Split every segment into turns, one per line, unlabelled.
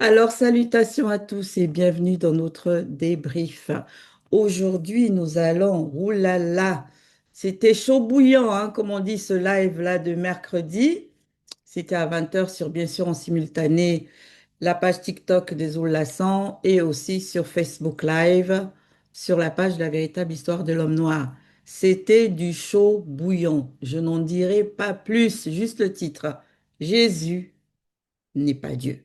Alors, salutations à tous et bienvenue dans notre débrief. Aujourd'hui, nous allons, oulala, c'était chaud bouillant, hein, comme on dit, ce live-là de mercredi. C'était à 20 heures sur, bien sûr, en simultané, la page TikTok des Oulassan et aussi sur Facebook Live, sur la page de la véritable histoire de l'homme noir. C'était du chaud bouillant. Je n'en dirai pas plus, juste le titre. Jésus n'est pas Dieu.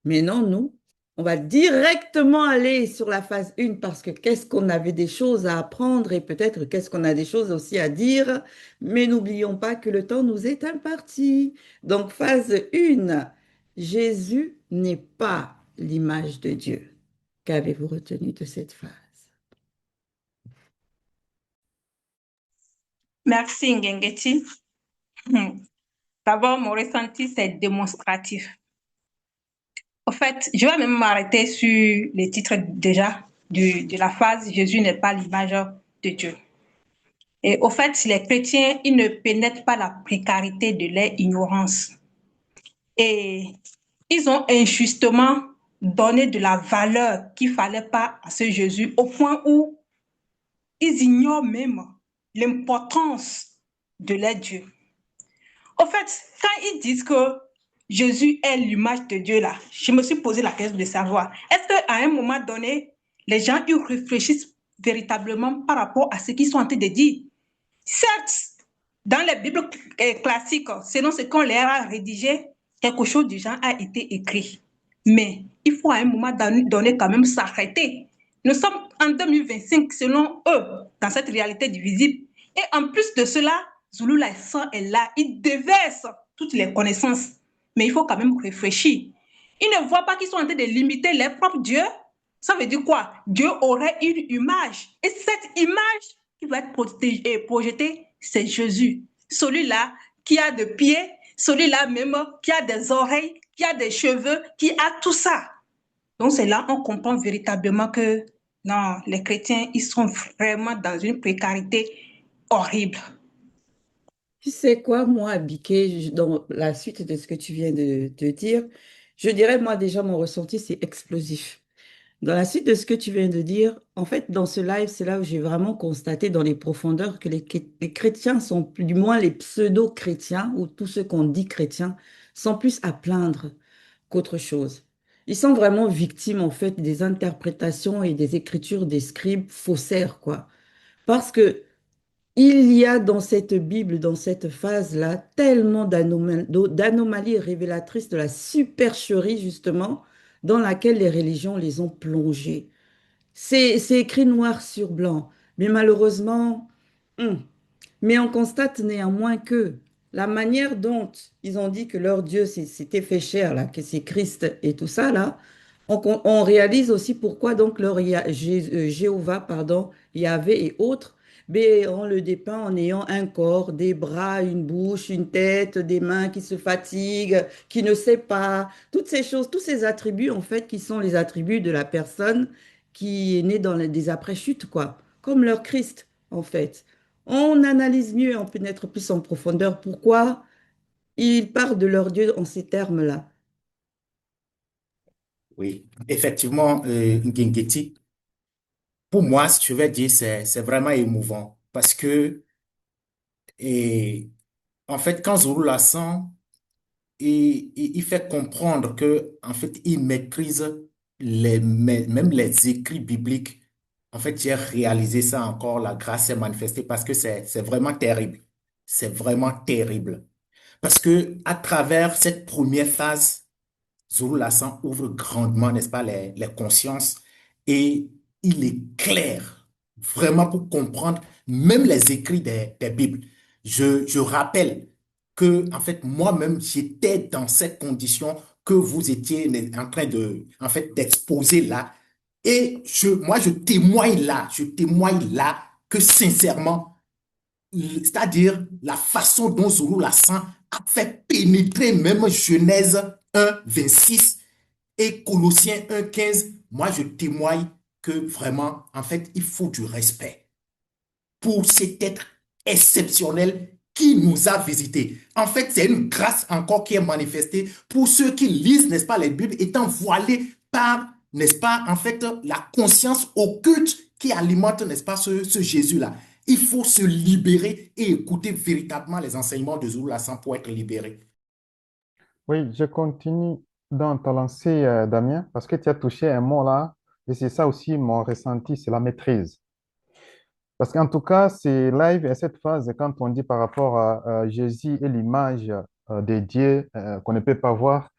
Mais non, nous, on va directement aller sur la phase 1 parce que qu'est-ce qu'on avait des choses à apprendre et peut-être qu'est-ce qu'on a des choses aussi à dire. Mais n'oublions pas que le temps nous est imparti. Donc, phase 1, Jésus n'est pas l'image de Dieu. Qu'avez-vous retenu de cette phase?
Merci Ngengeti. D'abord, mon ressenti, c'est démonstratif. En fait, je vais même m'arrêter sur les titres déjà de la phase Jésus n'est pas l'image de Dieu. Et au fait, les chrétiens, ils ne pénètrent pas la précarité de leur ignorance. Et ils ont injustement donné de la valeur qu'il ne fallait pas à ce Jésus au point où ils ignorent même l'importance de leur Dieu. En fait, quand ils disent que Jésus est l'image de Dieu, là, je me suis posé la question de savoir, est-ce qu'à un moment donné, les gens y réfléchissent véritablement par rapport à ce qu'ils sont en train de dire? Certes, dans les Bibles classiques, selon ce qu'on leur a rédigé, quelque chose du genre a été écrit. Mais il faut à un moment donné quand même s'arrêter. Nous sommes en 2025 selon eux, dans cette réalité divisible. Et en plus de cela, Zulu Laïsan est là, il déverse toutes les connaissances. Mais il faut quand même réfléchir. Ils ne voient pas qu'ils sont en train de limiter leur propre Dieu. Ça veut dire quoi? Dieu aurait une image. Et cette image qui va être projetée, c'est Jésus. Celui-là qui a des pieds, celui-là même qui a des oreilles, qui a des cheveux, qui a tout ça. Donc c'est là qu'on comprend véritablement que non, les chrétiens, ils sont vraiment dans une précarité horrible.
Tu sais quoi, moi, Biké, dans la suite de ce que tu viens de dire, je dirais, moi, déjà, mon ressenti, c'est explosif. Dans la suite de ce que tu viens de dire, en fait, dans ce live, c'est là où j'ai vraiment constaté dans les profondeurs que les chrétiens sont, du moins les pseudo-chrétiens, ou tous ceux qu'on dit chrétiens, sont plus à plaindre qu'autre chose. Ils sont vraiment victimes, en fait, des interprétations et des écritures des scribes faussaires, quoi. Parce que il y a dans cette Bible, dans cette phase-là, tellement d'anomalies révélatrices de la supercherie, justement, dans laquelle les religions les ont plongés. C'est écrit noir sur blanc. Mais malheureusement, hum, mais on constate néanmoins que la manière dont ils ont dit que leur Dieu s'était fait chair, là, que c'est Christ et tout ça, là, on réalise aussi pourquoi donc leur Jéhovah, pardon, Yahvé et autres, mais on le dépeint en ayant un corps, des bras, une bouche, une tête, des mains qui se fatiguent, qui ne sait pas, toutes ces choses, tous ces attributs en fait qui sont les attributs de la personne qui est née dans des après-chutes, quoi, comme leur Christ en fait. On analyse mieux, on pénètre plus en profondeur. Pourquoi ils parlent de leur Dieu en ces termes-là?
Oui, effectivement, Ngengeti, pour moi, si je vais dire, c'est vraiment émouvant parce que, et, en fait, quand Zulu Lassan, il fait comprendre que, en fait, il maîtrise même les écrits bibliques. En fait, j'ai réalisé ça encore, la grâce est manifestée parce que c'est vraiment terrible. C'est vraiment terrible. Parce que, à travers cette première phase, Zulu Lassan ouvre grandement, n'est-ce pas, les consciences et il éclaire vraiment pour comprendre même les écrits des Bibles. Je rappelle que, en fait, moi-même, j'étais dans cette condition que vous étiez en train de, en fait, d'exposer là. Et moi, je témoigne là que sincèrement, c'est-à-dire la façon dont Zulu Lassan a fait pénétrer même Genèse 1, 26 et Colossiens 1, 15, moi je témoigne que vraiment, en fait, il faut du respect pour cet être exceptionnel qui nous a visités. En fait, c'est une grâce encore qui est manifestée pour ceux qui lisent, n'est-ce pas, les Bibles, étant voilés par, n'est-ce pas, en fait, la conscience occulte qui alimente, n'est-ce pas, ce Jésus-là. Il faut se libérer et écouter véritablement les enseignements de Zulu Lassan pour être libéré.
Oui, je continue dans ta lancée, Damien, parce que tu as touché un mot là, et c'est ça aussi mon ressenti, c'est la maîtrise. Parce qu'en tout cas, c'est live et cette phase, quand on dit par rapport à Jésus et l'image de Dieu qu'on ne peut pas voir,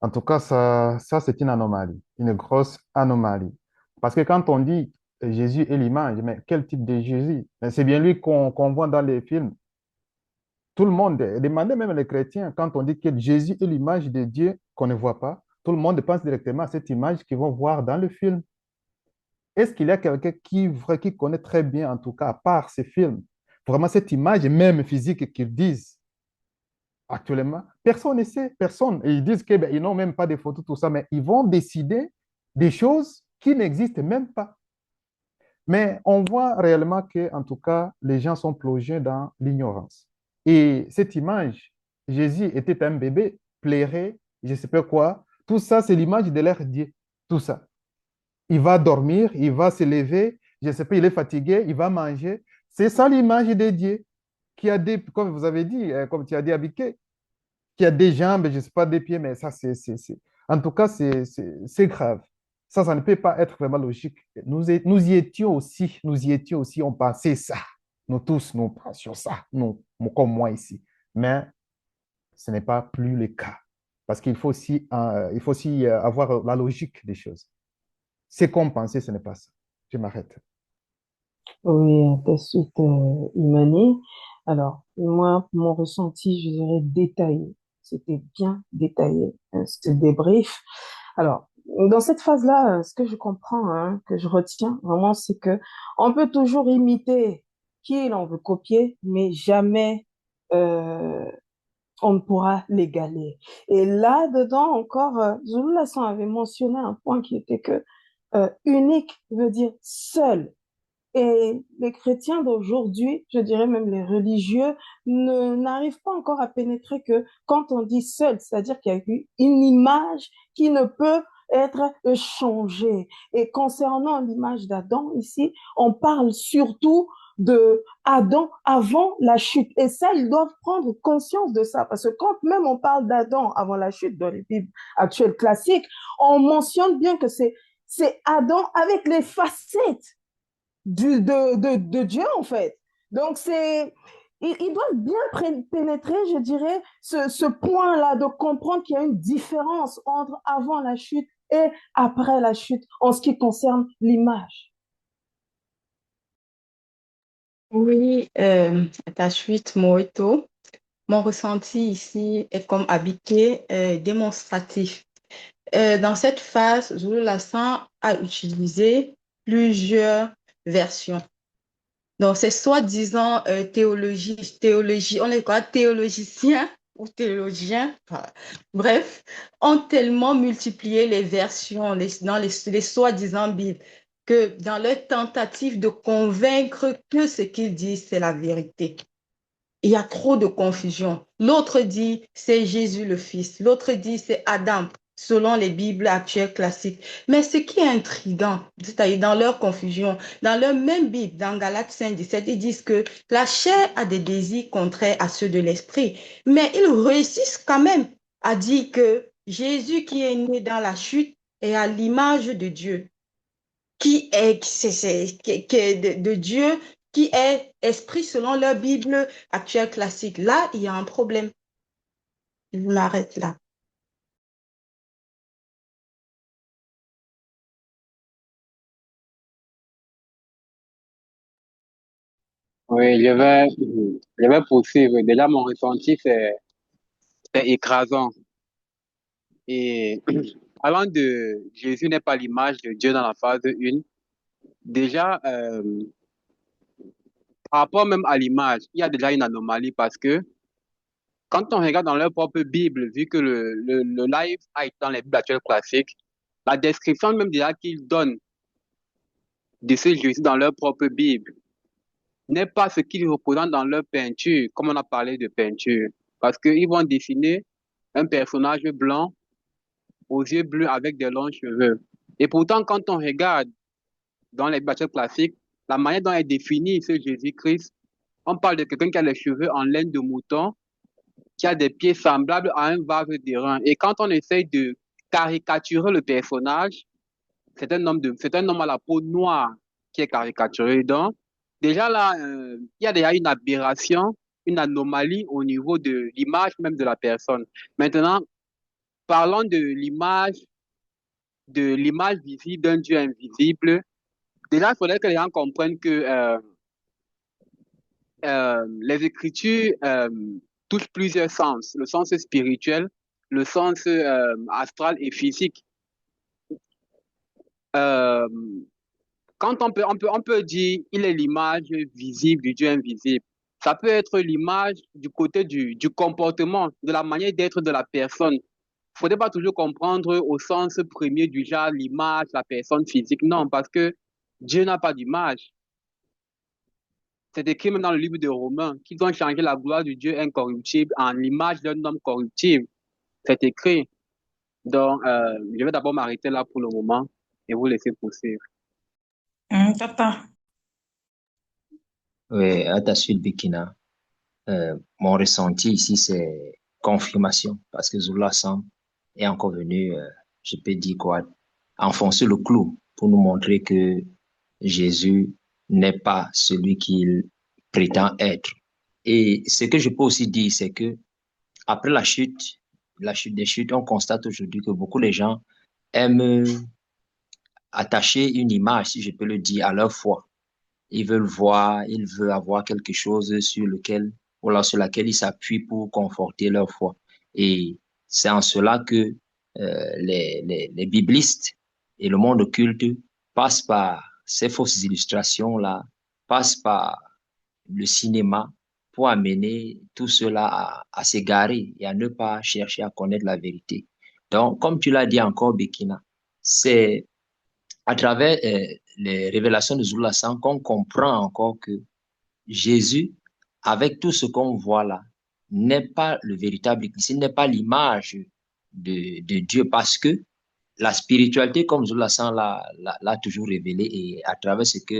en tout cas, ça c'est une anomalie, une grosse anomalie. Parce que quand on dit Jésus et l'image, mais quel type de Jésus? Mais c'est bien lui qu'on voit dans les films. Tout le monde, demandez même les chrétiens, quand on dit que Jésus est l'image de Dieu qu'on ne voit pas, tout le monde pense directement à cette image qu'ils vont voir dans le film. Est-ce qu'il y a quelqu'un qui connaît très bien, en tout cas, à part ces films, vraiment cette image, même physique qu'ils disent actuellement? Personne ne sait, personne. Et ils disent qu'ils ben, ils n'ont même pas de photos, tout ça, mais ils vont décider des choses qui n'existent même pas. Mais on voit réellement que, en tout cas, les gens sont plongés dans l'ignorance. Et cette image, Jésus était un bébé, plairait, je ne sais pas quoi. Tout ça, c'est l'image de leur Dieu. Tout ça. Il va dormir, il va se lever, je ne sais pas, il est fatigué, il va manger. C'est ça l'image de Dieu qui a des, comme vous avez dit, comme tu as dit, Abiké, qui a des jambes, je ne sais pas, des pieds, mais ça, en tout cas, c'est grave. Ça ne peut pas être vraiment logique. Nous y étions aussi, on pensait ça. Nous tous, nous pensions ça, nous, comme moi ici. Mais ce n'est pas plus le cas. Parce il faut aussi avoir la logique des choses. C'est qu'on pensait, ce n'est pas ça. Je m'arrête.
Oui, ta suite humanée. Alors, moi, mon ressenti, je dirais détaillé. C'était bien détaillé, ce débrief. Alors, dans cette phase-là, ce que je comprends, hein, que je retiens vraiment, c'est que on peut toujours imiter qui l'on veut copier, mais jamais euh, on ne pourra l'égaler. Et là-dedans encore, Zulu Lasson avait mentionné un point qui était que unique veut dire seul. Et les chrétiens d'aujourd'hui, je dirais même les religieux, n'arrivent pas encore à pénétrer que quand on dit seul, c'est-à-dire qu'il y a eu une image qui ne peut être changée. Et concernant l'image d'Adam ici, on parle surtout de Adam avant la chute. Et ça, ils doivent prendre conscience de ça. Parce que quand même on parle d'Adam avant la chute dans les Bibles actuelles classiques, on mentionne bien que c'est Adam avec les facettes de Dieu, en fait. Donc, ils doivent bien pénétrer, je dirais, ce point-là de comprendre qu'il y a une différence entre avant la chute et après la chute en ce qui concerne l'image.
Oui, ta suite, Moito. Mon ressenti ici est comme Abiké, démonstratif. Dans cette phase, Zulu Lassan a utilisé plusieurs versions. Donc, c'est soi-disant théologie, on les quoi, théologiciens ou théologiens, enfin, bref, ont tellement multiplié les versions dans les soi-disant Bibles que dans leur tentative de convaincre que ce qu'ils disent, c'est la vérité. Il y a trop de confusion. L'autre dit c'est Jésus le Fils. L'autre dit c'est Adam, selon les Bibles actuelles classiques. Mais ce qui est intriguant, c'est-à-dire dans leur confusion, dans leur même Bible, dans Galates 5, 17, ils disent que la chair a des désirs contraires à ceux de l'esprit. Mais ils réussissent quand même à dire que Jésus qui est né dans la chute est à l'image de Dieu qui est de Dieu, qui est esprit selon leur Bible actuelle classique. Là, il y a un problème. Je m'arrête là.
Oui, je vais poursuivre. Déjà, mon ressenti, c'est écrasant. Et allant de Jésus n'est pas l'image de Dieu dans la phase 1, déjà, par rapport même à l'image, il y a déjà une anomalie parce que quand on regarde dans leur propre Bible, vu que le live a été dans les Bibles actuelles classiques, la description même déjà qu'ils donnent de ce Jésus dans leur propre Bible n'est pas ce qu'ils représentent dans leur peinture, comme on a parlé de peinture. Parce qu'ils vont dessiner un personnage blanc aux yeux bleus avec des longs cheveux. Et pourtant, quand on regarde dans les bâtiments classiques, la manière dont est défini ce Jésus-Christ, on parle de quelqu'un qui a les cheveux en laine de mouton, qui a des pieds semblables à un vase d'airain. Et quand on essaye de caricaturer le personnage, c'est un homme à la peau noire qui est caricaturé. Donc, déjà là, il y a déjà une aberration, une anomalie au niveau de l'image même de la personne. Maintenant, parlons de l'image visible d'un Dieu invisible. Déjà, il faudrait que les gens comprennent que les Écritures touchent plusieurs sens, le sens spirituel, le sens astral et physique. Euh, Quand on peut dire il est l'image visible du Dieu invisible, ça peut être l'image du côté du comportement, de la manière d'être de la personne. Il ne faudrait pas toujours comprendre au sens premier du genre l'image, la personne physique. Non, parce que Dieu n'a pas d'image. C'est écrit même dans le livre de Romains qu'ils ont changé la gloire du Dieu incorruptible en l'image d'un homme corruptible. C'est écrit. Donc, je vais d'abord m'arrêter là pour le moment et vous laisser poursuivre.
Tata.
Oui, à ta suite, Bekina. Mon ressenti ici, c'est confirmation, parce que Zoula Sam est encore venu, je peux dire quoi, enfoncer le clou pour nous montrer que Jésus n'est pas celui qu'il prétend être. Et ce que je peux aussi dire, c'est que après la chute des chutes, on constate aujourd'hui que beaucoup de gens aiment attacher une image, si je peux le dire, à leur foi. Ils veulent avoir quelque chose sur laquelle ils s'appuient pour conforter leur foi. Et c'est en cela que les biblistes et le monde occulte passent par ces fausses illustrations-là, passent par le cinéma pour amener tout cela à s'égarer et à ne pas chercher à connaître la vérité. Donc, comme tu l'as dit encore, Bekina, c'est à travers les révélations de Zoula Sang qu'on comprend encore que Jésus, avec tout ce qu'on voit là, n'est pas le véritable Christ, n'est pas l'image de Dieu, parce que la spiritualité, comme Zoula Sang l'a toujours révélé, et à travers ce que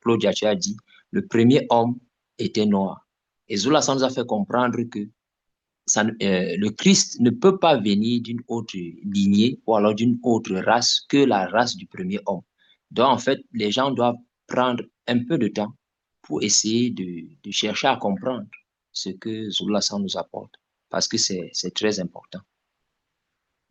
Claude Diatia a dit, le premier homme était noir. Et Zoula Sang nous a fait comprendre que le Christ ne peut pas venir d'une autre lignée ou alors d'une autre race que la race du premier homme. Donc, en fait, les gens doivent prendre un peu de temps pour essayer de chercher à comprendre ce que Zoula Sang nous apporte, parce que c'est très important.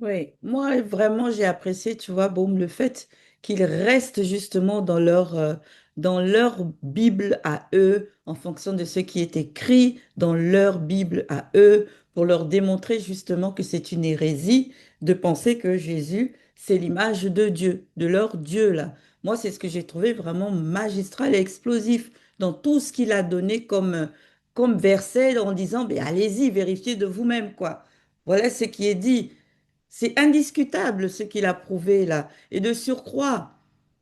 Oui, moi vraiment j'ai apprécié, tu vois, Boum, le fait qu'ils restent justement dans leur Bible à eux, en fonction de ce qui est écrit dans leur Bible à eux, pour leur démontrer justement que c'est une hérésie de penser que Jésus, c'est l'image de Dieu, de leur Dieu là. Moi, c'est ce que j'ai trouvé vraiment magistral et explosif dans tout ce qu'il a donné comme verset en disant, ben, allez-y, vérifiez de vous-même, quoi. Voilà ce qui est dit. C'est indiscutable ce qu'il a prouvé là. Et de surcroît,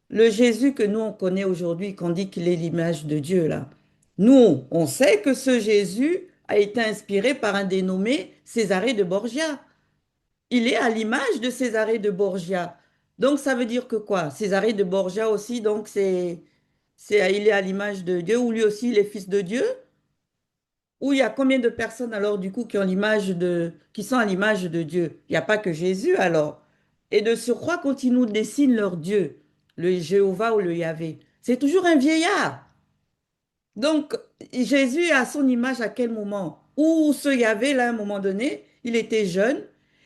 le Jésus que nous on connaît aujourd'hui, qu'on dit qu'il est l'image de Dieu là, nous, on sait que ce Jésus a été inspiré par un dénommé Césarée de Borgia. Il est à l'image de Césarée de Borgia. Donc ça veut dire que quoi? Césarée de Borgia aussi, donc il est à l'image de Dieu, ou lui aussi il est fils de Dieu? Ou il y a combien de personnes alors du coup qui sont à l'image de Dieu? Il n'y a pas que Jésus alors. Et de surcroît, quand ils nous dessinent leur Dieu, le Jéhovah ou le Yahvé, c'est toujours un vieillard. Donc Jésus a son image à quel moment? Ou ce Yahvé là, à un moment donné, il était jeune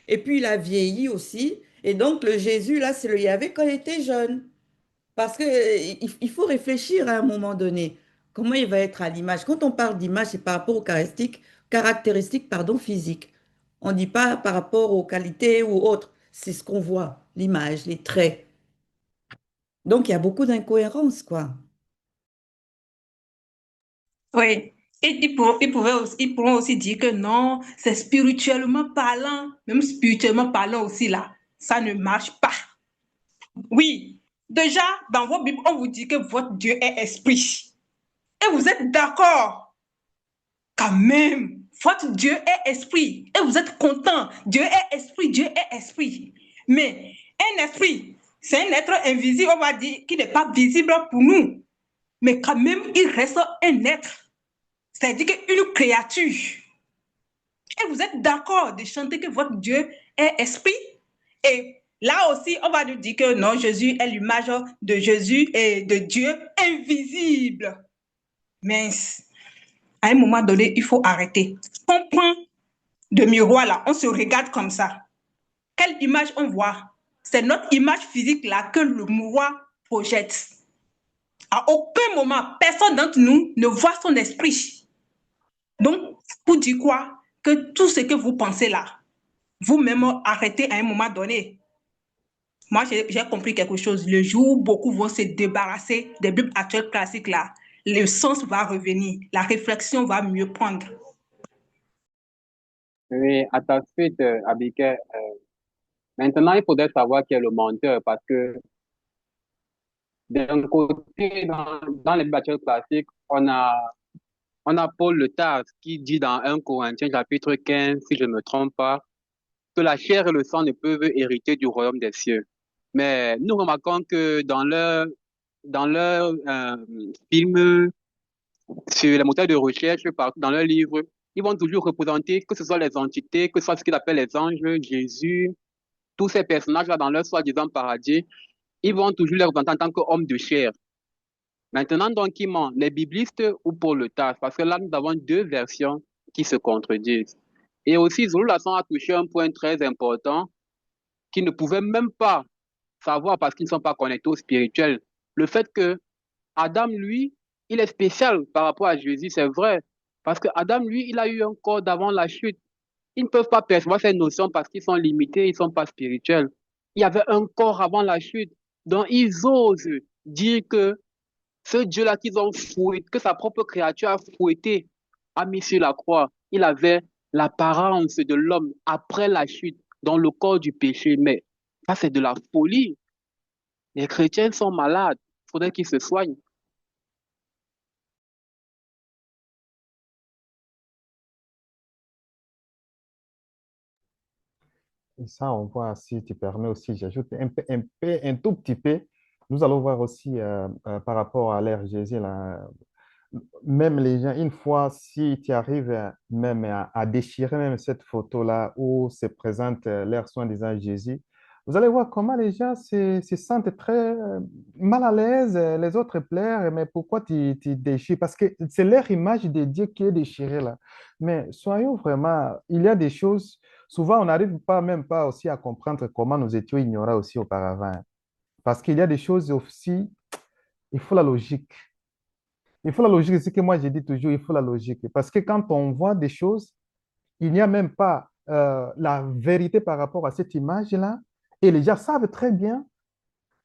et puis il a vieilli aussi. Et donc le Jésus là, c'est le Yahvé quand il était jeune. Parce que, il faut réfléchir à un moment donné. Comment il va être à l'image? Quand on parle d'image, c'est par rapport aux caractéristiques, pardon, physiques. On ne dit pas par rapport aux qualités ou autres. C'est ce qu'on voit, l'image, les traits. Donc, il y a beaucoup d'incohérences, quoi.
Oui. Et ils pourront aussi dire que non, c'est spirituellement parlant, même spirituellement parlant aussi là, ça ne marche pas. Oui, déjà, dans vos Bibles, on vous dit que votre Dieu est esprit. Et vous êtes d'accord quand même. Votre Dieu est esprit. Et vous êtes content. Dieu est esprit, Dieu est esprit. Mais un esprit, c'est un être invisible, on va dire, qui n'est pas visible pour nous. Mais quand même, il reste un être. C'est-à-dire une créature. Et vous êtes d'accord de chanter que votre Dieu est esprit? Et là aussi, on va nous dire que non, Jésus est l'image de Jésus et de Dieu invisible. Mais à un moment donné, il faut arrêter. On prend de miroir là, on se regarde comme ça. Quelle image on voit? C'est notre image physique là que le miroir projette. À aucun moment, personne d'entre nous ne voit son esprit. Donc, pour dire quoi? Que tout ce que vous pensez là, vous-même arrêtez à un moment donné. Moi, j'ai compris quelque chose. Le jour où beaucoup vont se débarrasser des Bibles actuelles classiques là, le sens va revenir, la réflexion va mieux prendre.
Oui, à ta suite, Abigail, maintenant, il faudrait savoir qui est le menteur parce que d'un côté, dans les bâtiments classiques, on a Paul Le Tars qui dit dans 1 Corinthiens chapitre 15, si je ne me trompe pas, que la chair et le sang ne peuvent hériter du royaume des cieux. Mais nous remarquons que dans leur film, sur les moteurs de recherche, dans leurs livres, ils vont toujours représenter que ce soit les entités, que ce soit ce qu'ils appellent les anges, Jésus, tous ces personnages-là dans leur soi-disant paradis, ils vont toujours les représenter en tant qu'hommes de chair. Maintenant, donc, qui ment? Les biblistes ou Paul Le Tars? Parce que là, nous avons deux versions qui se contredisent. Et aussi, Zulu Lasson a touché un point très important qu'ils ne pouvaient même pas savoir parce qu'ils ne sont pas connectés au spirituel. Le fait que Adam, lui, il est spécial par rapport à Jésus, c'est vrai. Parce que Adam, lui, il a eu un corps d'avant la chute. Ils ne peuvent pas percevoir ces notions parce qu'ils sont limités, ils ne sont pas spirituels. Il y avait un corps avant la chute. Donc, ils osent dire que ce Dieu-là qu'ils ont fouetté, que sa propre créature a fouetté, a mis sur la croix, il avait l'apparence de l'homme après la chute, dans le corps du péché. Mais ça, c'est de la folie. Les chrétiens sont malades. Il faudrait qu'ils se soignent.
Et ça, on voit, si tu permets aussi, j'ajoute un tout petit peu. Nous allons voir aussi par rapport à l'ère Jésus, là, même les gens, une fois, si tu arrives même à déchirer même cette photo-là où se présente l'air soi-disant Jésus, vous allez voir comment les gens se sentent très mal à l'aise, les autres pleurent, mais pourquoi tu déchires? Parce que c'est leur image de Dieu qui est déchirée là. Mais soyons vraiment, il y a des choses, souvent on n'arrive pas même pas aussi à comprendre comment nous étions ignorants aussi auparavant. Parce qu'il y a des choses aussi, il faut la logique. Il faut la logique, c'est ce que moi j'ai dit toujours, il faut la logique. Parce que quand on voit des choses, il n'y a même pas la vérité par rapport à cette image-là. Et les gens savent très bien,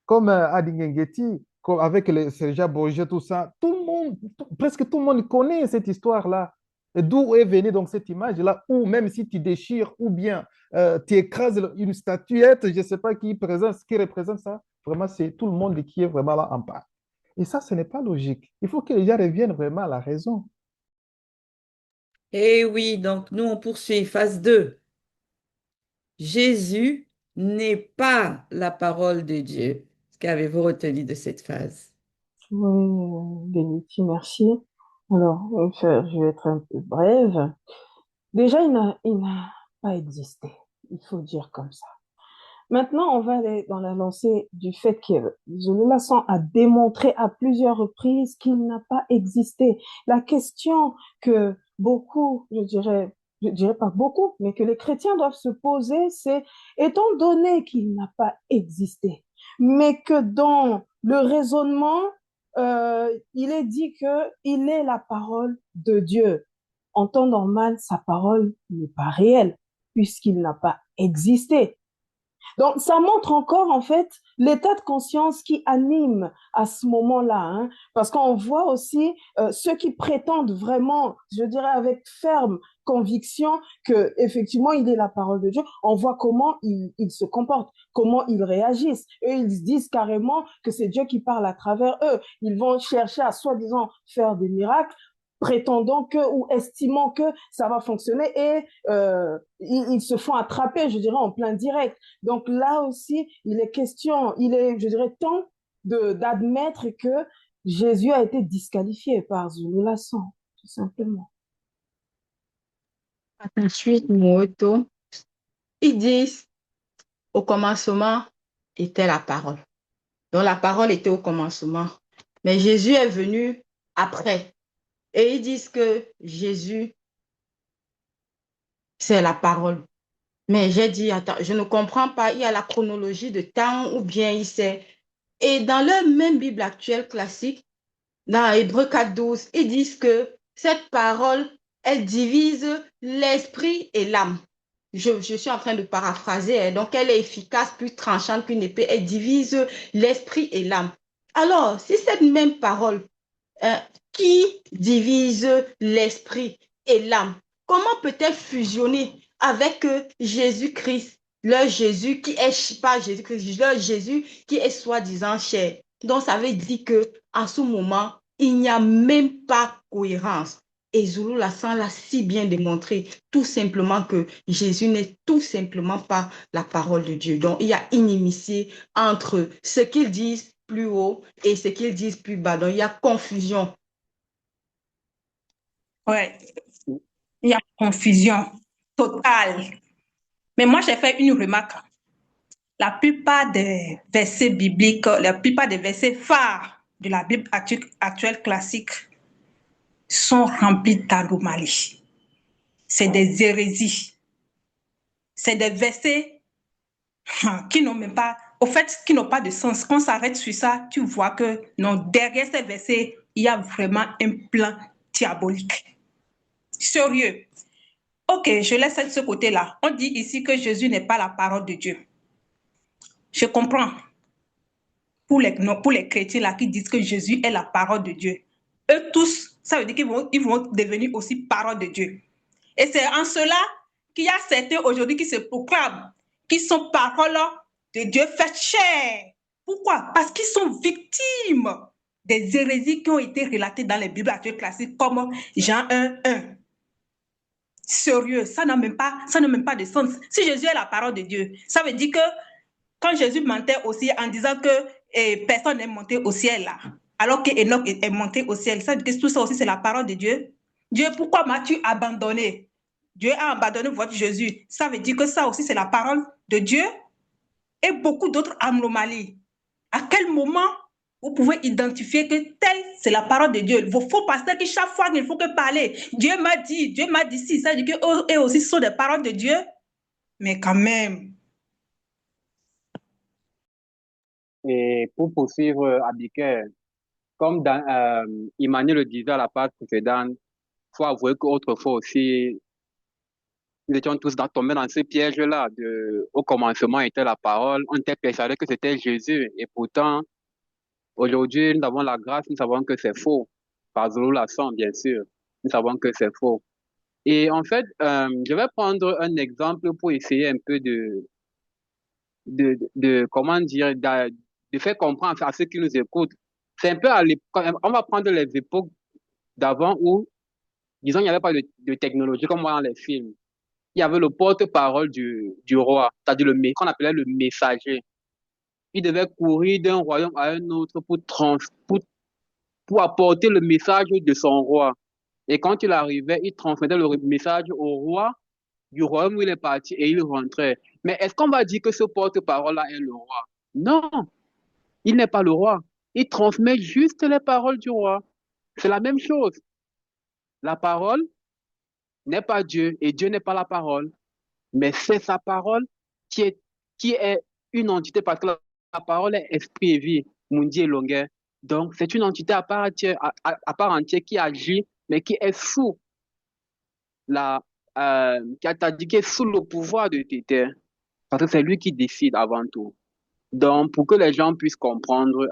comme Adi Ngengeti, avec les Serge Bourget, tout ça, tout le monde, presque tout le monde connaît cette histoire-là. Et d'où est venue donc cette image-là, où même si tu déchires ou bien tu écrases une statuette, je ne sais pas qui représente ça, vraiment c'est tout le monde qui est vraiment là en part. Et ça, ce n'est pas logique. Il faut que les gens reviennent vraiment à la raison.
Eh oui, donc nous on poursuit phase 2. Jésus n'est pas la parole de Dieu. Qu'avez-vous retenu de cette phase?
Oui, Beniti, merci. Alors, je vais être un peu brève. Déjà, il n'a pas existé. Il faut dire comme ça. Maintenant, on va aller dans la lancée du fait que Zulu-Lasson a démontré à plusieurs reprises qu'il n'a pas existé. La question que beaucoup, je dirais pas beaucoup, mais que les chrétiens doivent se poser, c'est, étant donné qu'il n'a pas existé, mais que dans le raisonnement, il est dit qu'il est la parole de Dieu. En temps normal, sa parole n'est pas réelle, puisqu'il n'a pas existé. Donc, ça montre encore, en fait, l'état de conscience qui anime à ce moment-là, hein, parce qu'on voit aussi ceux qui prétendent vraiment, je dirais avec ferme conviction que effectivement il est la parole de Dieu, on voit comment ils se comportent, comment ils réagissent. Eux, ils disent carrément que c'est Dieu qui parle à travers eux. Ils vont chercher à soi-disant faire des miracles, prétendant que ou estimant que ça va fonctionner et ils se font attraper, je dirais, en plein direct. Donc là aussi, il est question, il est, je dirais, temps d'admettre que Jésus a été disqualifié par Zululasson, tout simplement.
Ensuite, Moto, ils disent au commencement était la parole. Donc la parole était au commencement. Mais Jésus est venu après. Et ils disent que Jésus, c'est la parole. Mais j'ai dit, attends, je ne comprends pas, il y a la chronologie de temps ou bien il sait. Et dans leur même Bible actuelle classique, dans Hébreux 4.12, ils disent que cette parole, elle divise l'esprit et l'âme. Je suis en train de paraphraser, hein. Donc elle est efficace, plus tranchante qu'une épée, elle divise l'esprit et l'âme. Alors, si cette même parole qui divise l'esprit et l'âme, comment peut-elle fusionner avec Jésus-Christ, le Jésus qui est, pas Jésus-Christ, le Jésus qui est soi-disant chair? Donc, ça veut dire qu'en ce moment, il n'y a même pas cohérence. Et Zulu-Lassan l'a si bien démontré, tout simplement que Jésus n'est tout simplement pas la parole de Dieu. Donc, il y a inimitié entre ce qu'ils disent plus haut et ce qu'ils disent plus bas. Donc, il y a confusion.
Ouais, il y a confusion totale. Mais moi, j'ai fait une remarque. La plupart des versets bibliques, la plupart des versets phares de la Bible actuelle classique sont remplis d'anomalies. C'est des hérésies. C'est des versets qui n'ont même pas, au fait, qui n'ont pas de sens. Quand on s'arrête sur ça, tu vois que non, derrière ces versets, il y a vraiment un plan diabolique. Sérieux. Ok, je laisse de ce côté-là. On dit ici que Jésus n'est pas la parole de Dieu. Je comprends. Pour les chrétiens là qui disent que Jésus est la parole de Dieu. Eux tous, ça veut dire qu'ils vont devenir aussi parole de Dieu. Et c'est en cela qu'il y a certains aujourd'hui qui se proclament, qui sont paroles de Dieu faites chair. Pourquoi? Parce qu'ils sont victimes des hérésies qui ont été relatées dans les Bibles actuelles classiques comme Jean 1:1. Sérieux, ça n'a même pas de sens. Si Jésus est la parole de Dieu, ça veut dire que quand Jésus mentait aussi en disant que personne n'est monté au ciel là, alors qu'Enoch est monté au ciel, ça veut dire que tout ça aussi c'est la parole de Dieu. Dieu, pourquoi m'as-tu abandonné? Dieu a abandonné votre Jésus. Ça veut dire que ça aussi c'est la parole de Dieu et beaucoup d'autres anomalies. À quel moment vous pouvez identifier que telle, c'est la parole de Dieu? Vos faux pasteurs qui chaque fois qu'il faut que parler, Dieu m'a dit si, ça veut dire qu'eux aussi sont des paroles de Dieu. Mais quand même.
Et pour poursuivre, Abigail, comme Emmanuel le disait à la page précédente, il faut avouer qu'autrefois aussi, nous étions tous tombés dans ce piège-là. Au commencement était la parole, on était persuadé que c'était Jésus. Et pourtant, aujourd'hui, nous avons la grâce, nous savons que c'est faux. Par Zulu-Lasson, bien sûr, nous savons que c'est faux. Et en fait, je vais prendre un exemple pour essayer un peu comment dire, de faire comprendre à ceux qui nous écoutent. C'est un peu on va prendre les époques d'avant où, disons, il n'y avait pas de technologie comme dans les films. Il y avait le porte-parole du roi, c'est-à-dire qu'on appelait le messager. Il devait courir d'un royaume à un autre pour apporter le message de son roi. Et quand il arrivait, il transmettait le message au roi du royaume où il est parti et il rentrait. Mais est-ce qu'on va dire que ce porte-parole-là est le roi? Non, il n'est pas le roi. Il transmet juste les paroles du roi. C'est la même chose. La parole n'est pas Dieu et Dieu n'est pas la parole, mais c'est sa parole qui est une entité parce que la parole est esprit et vie, Mundi et longueur. Donc, c'est une entité à part entière, à part entière qui agit, mais qui est sous qui est sous le pouvoir de Tété. Parce que c'est lui qui décide avant tout. Donc, pour que les gens puissent comprendre,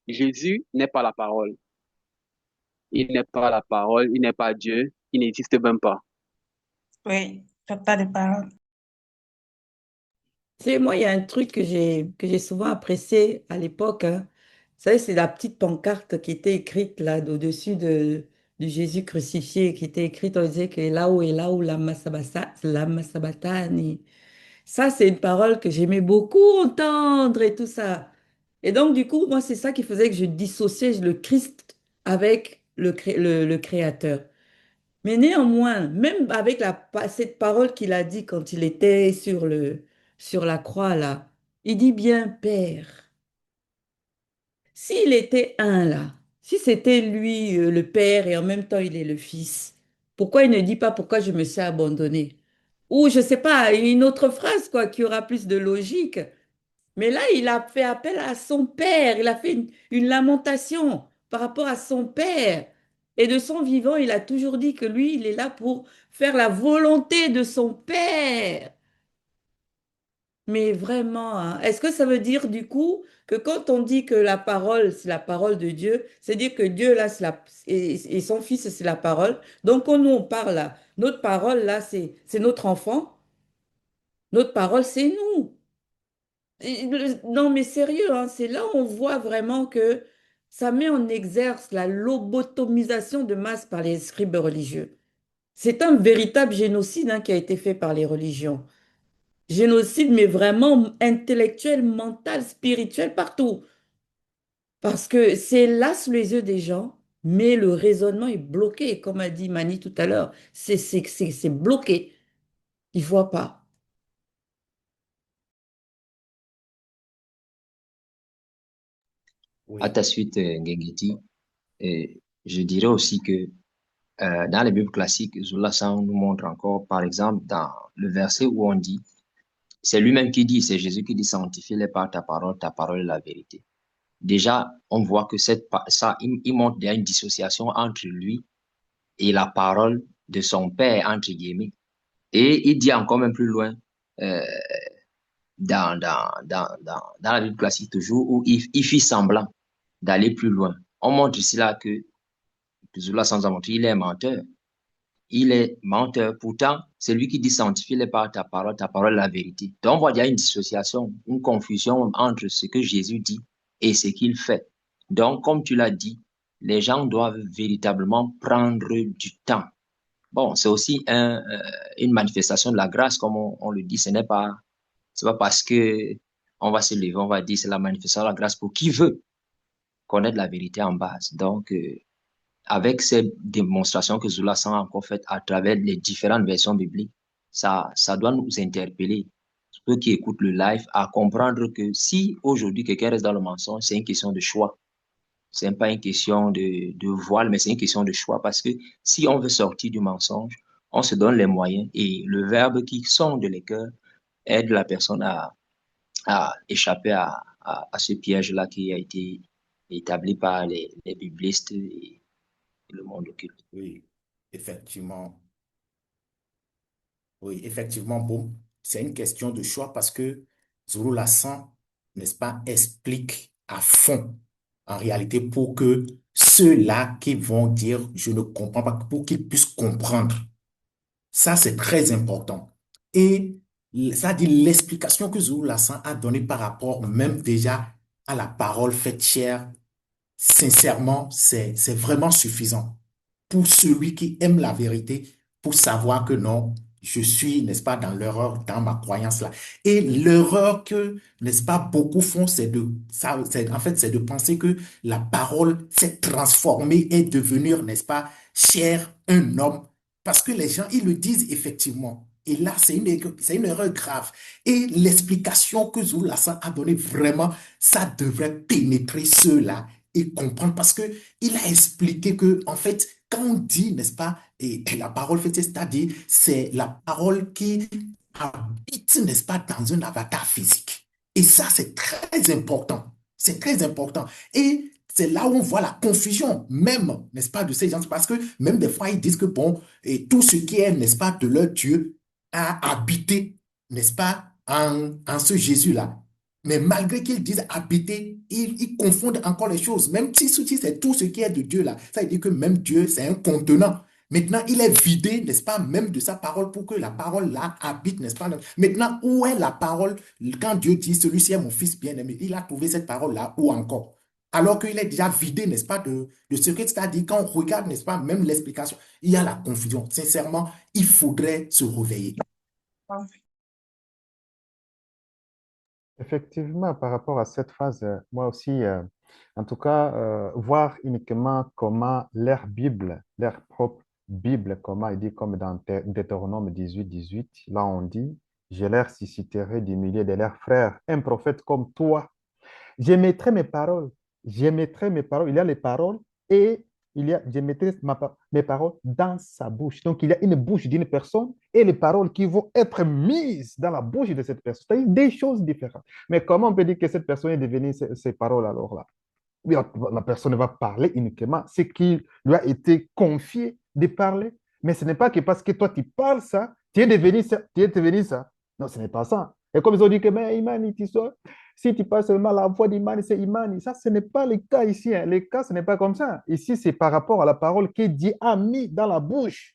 Jésus n'est pas la parole. Il n'est pas la parole, il n'est pas Dieu, il n'existe même pas.
Oui, pas de parole.
Tu sais, moi, il y a un truc que j'ai souvent apprécié à l'époque, hein. Vous savez, c'est la petite pancarte qui était écrite là, au-dessus de Jésus crucifié, qui était écrite, on disait que là où lama sabatani. Ça, c'est une parole que j'aimais beaucoup entendre et tout ça. Et donc, du coup, moi, c'est ça qui faisait que je dissociais le Christ avec le Créateur. Mais néanmoins, même avec cette parole qu'il a dit quand il était sur la croix, là, il dit bien Père. S'il était un, là, si c'était lui, le Père, et en même temps il est le Fils, pourquoi il ne dit pas pourquoi je me suis abandonné? Ou je sais pas, une autre phrase, quoi, qui aura plus de logique. Mais là, il a fait appel à son père. Il a fait une lamentation par rapport à son père. Et de son vivant, il a toujours dit que lui, il est là pour faire la volonté de son père. Mais vraiment, hein, est-ce que ça veut dire du coup que quand on dit que la parole, c'est la parole de Dieu, c'est dire que Dieu, là, et son fils, c'est la parole. Donc, quand nous, on parle là, notre parole, là, c'est notre enfant. Notre parole, c'est nous. Non, mais sérieux, hein, c'est là où on voit vraiment que ça met en exergue la lobotomisation de masse par les scribes religieux. C'est un véritable génocide, hein, qui a été fait par les religions. Génocide, mais vraiment intellectuel, mental, spirituel, partout. Parce que c'est là sous les yeux des gens, mais le raisonnement est bloqué, comme a dit Mani tout à l'heure. C'est bloqué. Ils ne voient pas.
À
Oui,
ta suite, Ngengeti, je dirais aussi que dans les Bibles classiques, Zola Sang nous montre encore, par exemple, dans le verset où on dit, c'est lui-même qui dit, c'est Jésus qui dit, sanctifie-les par ta parole est la vérité. Déjà, on voit que il montre déjà une dissociation entre lui et la parole de son père, entre guillemets. Et il dit encore même plus loin, euh, dans la Bible classique toujours, où il fit semblant d'aller plus loin. On montre ici là que Zola sans en montrer, il est menteur. Il est menteur. Pourtant, c'est lui qui dit sanctifie-les par ta parole, la vérité. Donc, on voit qu'il y a une dissociation, une confusion entre ce que Jésus dit et ce qu'il fait. Donc, comme tu l'as dit, les gens doivent véritablement prendre du temps. Bon, c'est aussi une manifestation de la grâce, comme on le dit. C'est pas parce que on va se lever, on va dire c'est la manifestation de la grâce pour qui veut connaître la vérité en base. Donc, avec ces démonstrations que Zola a encore faites à travers les différentes versions bibliques, ça doit nous interpeller, ceux qui écoutent le live, à comprendre que si aujourd'hui quelqu'un reste dans le mensonge, c'est une question de choix. C'est pas une question de voile, mais c'est une question de choix parce que si on veut sortir du mensonge, on se donne les moyens et le verbe qui sonde les cœurs aide la personne à échapper à ce piège-là qui a été établi par les biblistes et le monde occulte.
oui, effectivement. Oui, effectivement, bon, c'est une question de choix parce que Zulu Lassan, n'est-ce pas, explique à fond, en réalité, pour que ceux-là qui vont dire je ne comprends pas, pour qu'ils puissent comprendre. Ça, c'est très important. Et ça dit l'explication que Zulu Lassan a donnée par rapport même déjà à la parole faite chair, sincèrement, c'est vraiment suffisant pour celui qui aime la vérité, pour savoir que non, je suis, n'est-ce pas, dans l'erreur, dans ma croyance là. Et l'erreur que, n'est-ce pas, beaucoup font, en fait, c'est de penser que la parole s'est transformée et devenir, n'est-ce pas, chair, un homme. Parce que les gens, ils le disent effectivement. Et là, c'est une erreur grave. Et l'explication que Zoulassan a donnée, vraiment, ça devrait pénétrer ceux-là et comprendre parce que il a expliqué que, en fait, quand on dit, n'est-ce pas, et la parole fait, c'est-à-dire, c'est la parole qui habite, n'est-ce pas, dans un avatar physique. Et ça, c'est très important. C'est très important. Et c'est là où on voit la confusion, même, n'est-ce pas, de ces gens, parce que même des fois, ils disent que, bon, et tout ce qui est, n'est-ce pas, de leur Dieu a habité, n'est-ce pas, en ce Jésus-là. Mais malgré qu'ils disent habiter, ils confondent encore les choses. Même si c'est tout ce qui est de Dieu là, ça veut dire que même Dieu, c'est un contenant. Maintenant, il est vidé, n'est-ce pas, même de sa parole pour que la parole là habite, n'est-ce pas? Maintenant, où est la parole quand Dieu dit, celui-ci est mon fils bien-aimé, il a trouvé cette parole là, où encore? Alors qu'il est déjà vidé, n'est-ce pas, de ce que c'est-à-dire quand on regarde, n'est-ce pas, même l'explication, il y a la confusion. Sincèrement, il faudrait se réveiller.
Effectivement, par rapport à cette phase, moi aussi, en tout cas, voir uniquement comment leur Bible, leur propre Bible, comment il dit, comme dans Deutéronome 18, là on dit, je leur susciterai du milieu de leurs frères un prophète comme toi. Je mettrai mes paroles, je mettrai mes paroles, il y a les paroles et je mettrai mes paroles dans sa bouche. Donc, il y a une bouche d'une personne et les paroles qui vont être mises dans la bouche de cette personne. C'est-à-dire des choses différentes. Mais comment on peut dire que cette personne est devenue ces paroles alors là? Oui, la personne va parler uniquement ce qui lui a été confié de parler. Mais ce n'est pas que parce que toi tu parles ça, tu es devenu ça, tu es devenu ça. Non, ce n'est pas ça. Et comme ils ont dit que, mais Imani, si tu parles seulement la voix d'Imani, c'est Imani. Ça, ce n'est pas le cas ici, hein. Le cas, ce n'est pas comme ça. Ici, c'est par rapport à la parole que Dieu a mis dans la bouche.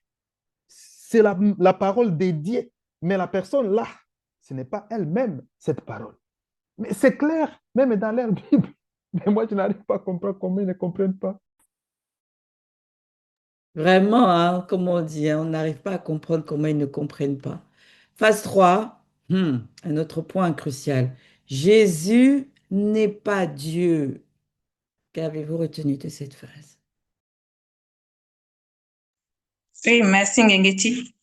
C'est la parole de Dieu. Mais la personne là, ce n'est pas elle-même cette parole. Mais c'est clair, même dans leur Bible. Mais moi, je n'arrive pas à comprendre comment ils ne comprennent pas.
Vraiment, hein, comme on dit, hein, on n'arrive pas à comprendre comment ils ne comprennent pas. Phase 3, un autre point crucial. Jésus n'est pas Dieu. Qu'avez-vous retenu de cette phrase?
Oui, merci Ngengeti.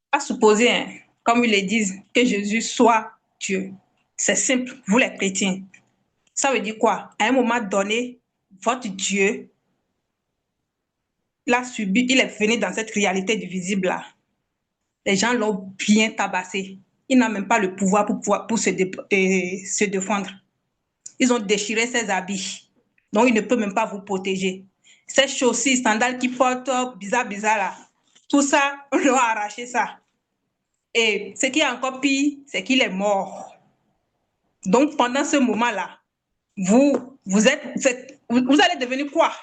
Pas supposer, hein, comme ils le disent, que Jésus soit Dieu. C'est simple, vous les chrétiens. Ça veut dire quoi? À un moment donné, votre Dieu, il a subi, il est venu dans cette réalité du visible-là. Les gens l'ont bien tabassé. Il n'a même pas le pouvoir pour se défendre. Ils ont déchiré ses habits. Donc, il ne peut même pas vous protéger. Ces chaussures, sandales qui portent bizarre, bizarre là, tout ça, on leur a arraché ça. Et ce qui est encore pire, c'est qu'il est mort. Donc, pendant ce moment-là, vous allez devenir quoi?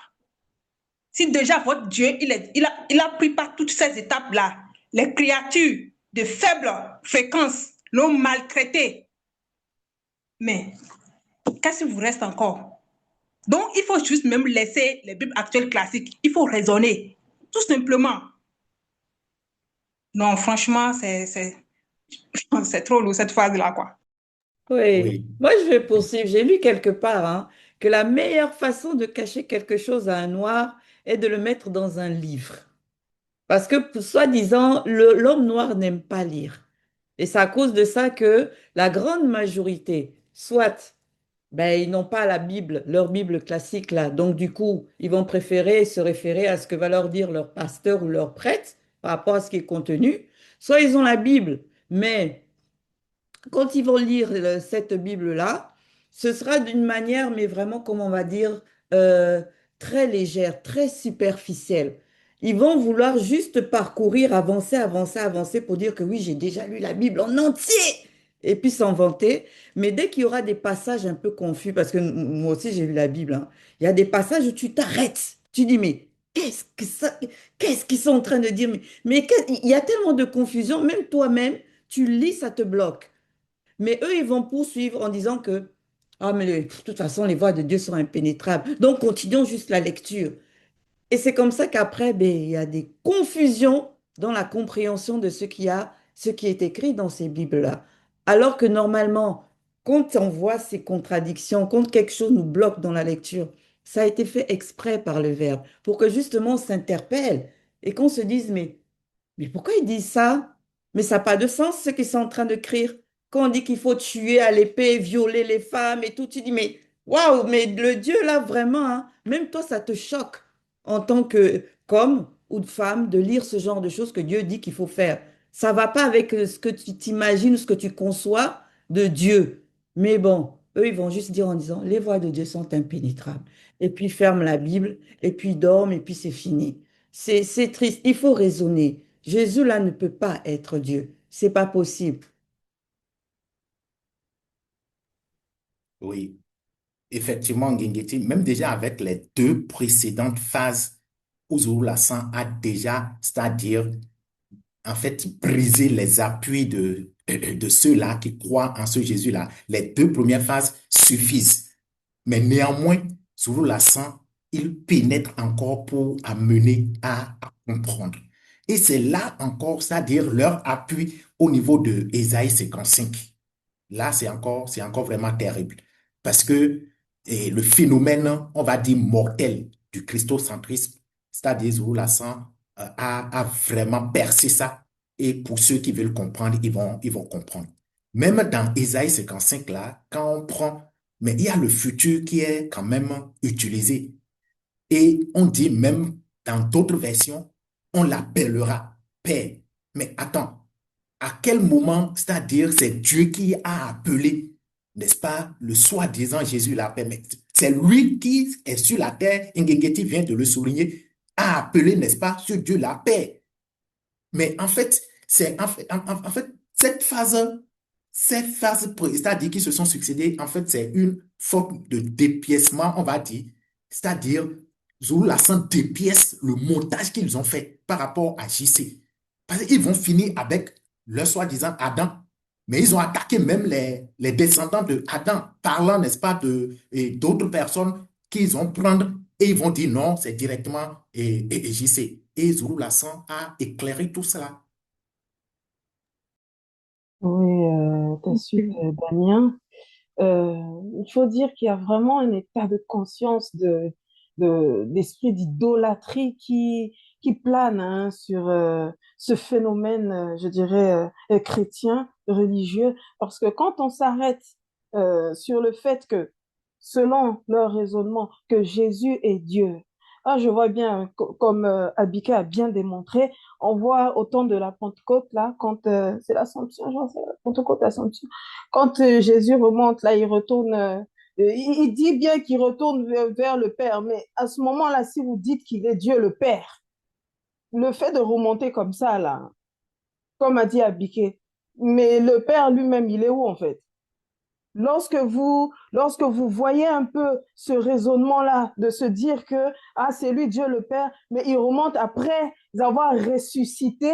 Si déjà votre Dieu, il a pris par toutes ces étapes-là, les créatures de faible fréquence l'ont maltraité. Mais qu'est-ce qui vous reste encore? Donc, il faut juste même laisser les Bibles actuelles classiques. Il faut raisonner, tout simplement. Non, franchement, c'est trop lourd cette phase-là, quoi.
Oui,
Oui.
moi je vais poursuivre. J'ai lu quelque part hein, que la meilleure façon de cacher quelque chose à un noir est de le mettre dans un livre. Parce que, soi-disant, l'homme noir n'aime pas lire. Et c'est à cause de ça que la grande majorité, soit ben, ils n'ont pas la Bible, leur Bible classique là. Donc, du coup, ils vont préférer se référer à ce que va leur dire leur pasteur ou leur prêtre par rapport à ce qui est contenu. Soit ils ont la Bible, mais quand ils vont lire cette Bible-là, ce sera d'une manière, mais vraiment, comme on va dire, euh, très légère, très superficielle. Ils vont vouloir juste parcourir, avancer, avancer, avancer pour dire que oui, j'ai déjà lu la Bible en entier et puis s'en vanter. Mais dès qu'il y aura des passages un peu confus, parce que moi aussi j'ai lu la Bible, hein, il y a des passages où tu t'arrêtes. Tu dis, mais qu'est-ce que ça, qu'est-ce qu'ils sont en train de dire? Il y a tellement de confusion, même toi-même, tu lis, ça te bloque. Mais eux, ils vont poursuivre en disant que, ah, mais de toute façon, les voies de Dieu sont impénétrables. Donc, continuons juste la lecture. Et c'est comme ça qu'après, ben, il y a des confusions dans la compréhension de ce qui est écrit dans ces Bibles-là. Alors que normalement, quand on voit ces contradictions, quand quelque chose nous bloque dans la lecture, ça a été fait exprès par le Verbe, pour que justement on s'interpelle et qu'on se dise, mais pourquoi ils disent ça? Mais ça n'a pas de sens ce qu'ils sont en train de crier. Quand on dit qu'il faut tuer à l'épée, violer les femmes et tout, tu dis, mais waouh, mais le Dieu là, vraiment, hein, même toi, ça te choque en tant que qu'homme ou de femme de lire ce genre de choses que Dieu dit qu'il faut faire. Ça va pas avec ce que tu t'imagines ou ce que tu conçois de Dieu. Mais bon, eux, ils vont juste dire en disant, les voies de Dieu sont impénétrables. Et puis, ils ferment la Bible, et puis ils dorment, et puis c'est fini. C'est triste. Il faut raisonner. Jésus là ne peut pas être Dieu. C'est pas possible.
Oui, effectivement, Ngengeti, même déjà avec les deux précédentes phases, Ouzoulou Lassan a déjà, c'est-à-dire, en fait, brisé les appuis de ceux-là qui croient en ce Jésus-là. Les deux premières phases suffisent. Mais néanmoins, Zulu Lassan, il pénètre encore pour amener à comprendre. Et c'est là encore, c'est-à-dire leur appui au niveau de Ésaïe 55. Là, c'est encore vraiment terrible. Parce que le phénomène, on va dire, mortel du christocentrisme, c'est-à-dire Zulu Lassan, a vraiment percé ça. Et pour ceux qui veulent comprendre, ils vont comprendre. Même dans Ésaïe 55, là, quand on prend, mais il y a le futur qui est quand même utilisé. Et on dit même dans d'autres versions, on l'appellera Père. Mais attends, à quel moment, c'est-à-dire c'est Dieu qui a appelé, n'est-ce pas, le soi-disant Jésus la paix, mais c'est lui qui est sur la terre, Ngengeti vient de le souligner, a appelé, n'est-ce pas, ce Dieu la paix. Mais en fait, en fait, cette phase, c'est-à-dire qui se sont succédés, en fait, c'est une forme de dépiècement, on va dire. C'est-à-dire, Zulu Lassan dépièce le montage qu'ils ont fait par rapport à JC. Parce qu'ils vont finir avec leur soi-disant Adam. Mais ils ont attaqué même les descendants de Adam, parlant, n'est-ce pas, et d'autres personnes qu'ils vont prendre et ils vont dire non, c'est directement JC. Et Zulu Lassan a éclairé tout cela.
Oui, ta suite, Damien. Il faut dire qu'il y a vraiment un état de conscience d'esprit d'idolâtrie qui plane hein, sur ce phénomène, je dirais, chrétien, religieux, parce que quand on s'arrête sur le fait que, selon leur raisonnement, que Jésus est Dieu, ah, je vois bien, comme Abike a bien démontré, on voit au temps de la Pentecôte, là, quand c'est l'Assomption, genre, c'est la Pentecôte, l'Assomption, quand Jésus remonte, là, il retourne, il dit bien qu'il retourne vers le Père, mais à ce moment-là, si vous dites qu'il est Dieu le Père, le fait de remonter comme ça, là, comme a dit Abike, mais le Père lui-même, il est où en fait? Lorsque vous voyez un peu ce raisonnement-là, de se dire que ah, c'est lui Dieu le Père, mais il remonte après avoir ressuscité,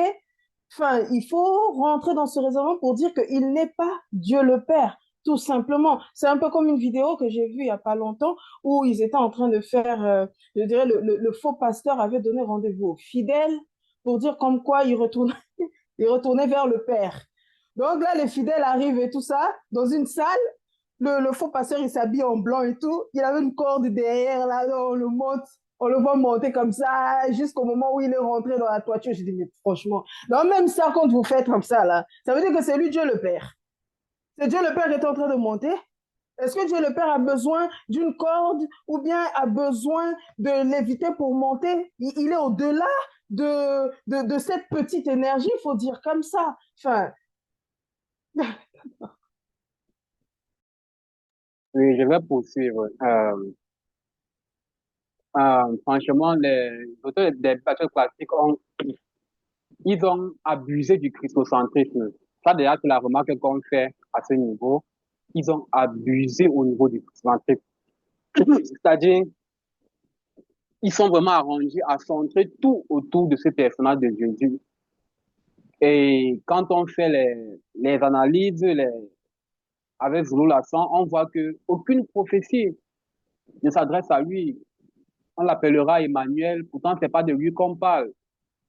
enfin, il faut rentrer dans ce raisonnement pour dire qu'il n'est pas Dieu le Père, tout simplement. C'est un peu comme une vidéo que j'ai vue il n'y a pas longtemps où ils étaient en train de faire, je dirais, le faux pasteur avait donné rendez-vous aux fidèles pour dire comme quoi il retournait vers le Père. Donc là, les fidèles arrivent et tout ça, dans une salle, le faux pasteur, il s'habille en blanc et tout. Il avait une corde derrière, là, on le monte, on le voit monter comme ça, jusqu'au moment où il est rentré dans la toiture. Je dis, mais franchement, non, même ça, quand vous faites comme ça, là, ça veut dire que c'est lui, Dieu le Père. C'est Dieu le Père qui est en train de monter. Est-ce que Dieu le Père a besoin d'une corde ou bien a besoin de l'éviter pour monter? Il est au-delà de cette petite énergie, il faut dire comme ça. Enfin,
Oui, je vais poursuivre. Franchement, les auteurs des bateaux classiques ils ont abusé du christocentrisme. Ça, déjà, c'est la remarque qu'on fait à ce niveau. Ils ont abusé au niveau du christocentrisme. C'est-à-dire, ils sont vraiment arrangés à centrer tout autour de ce personnage de Jésus. Et quand on fait les analyses avec Zulu Lassan, on voit que aucune prophétie ne s'adresse à lui. On l'appellera Emmanuel, pourtant c'est pas de lui qu'on parle.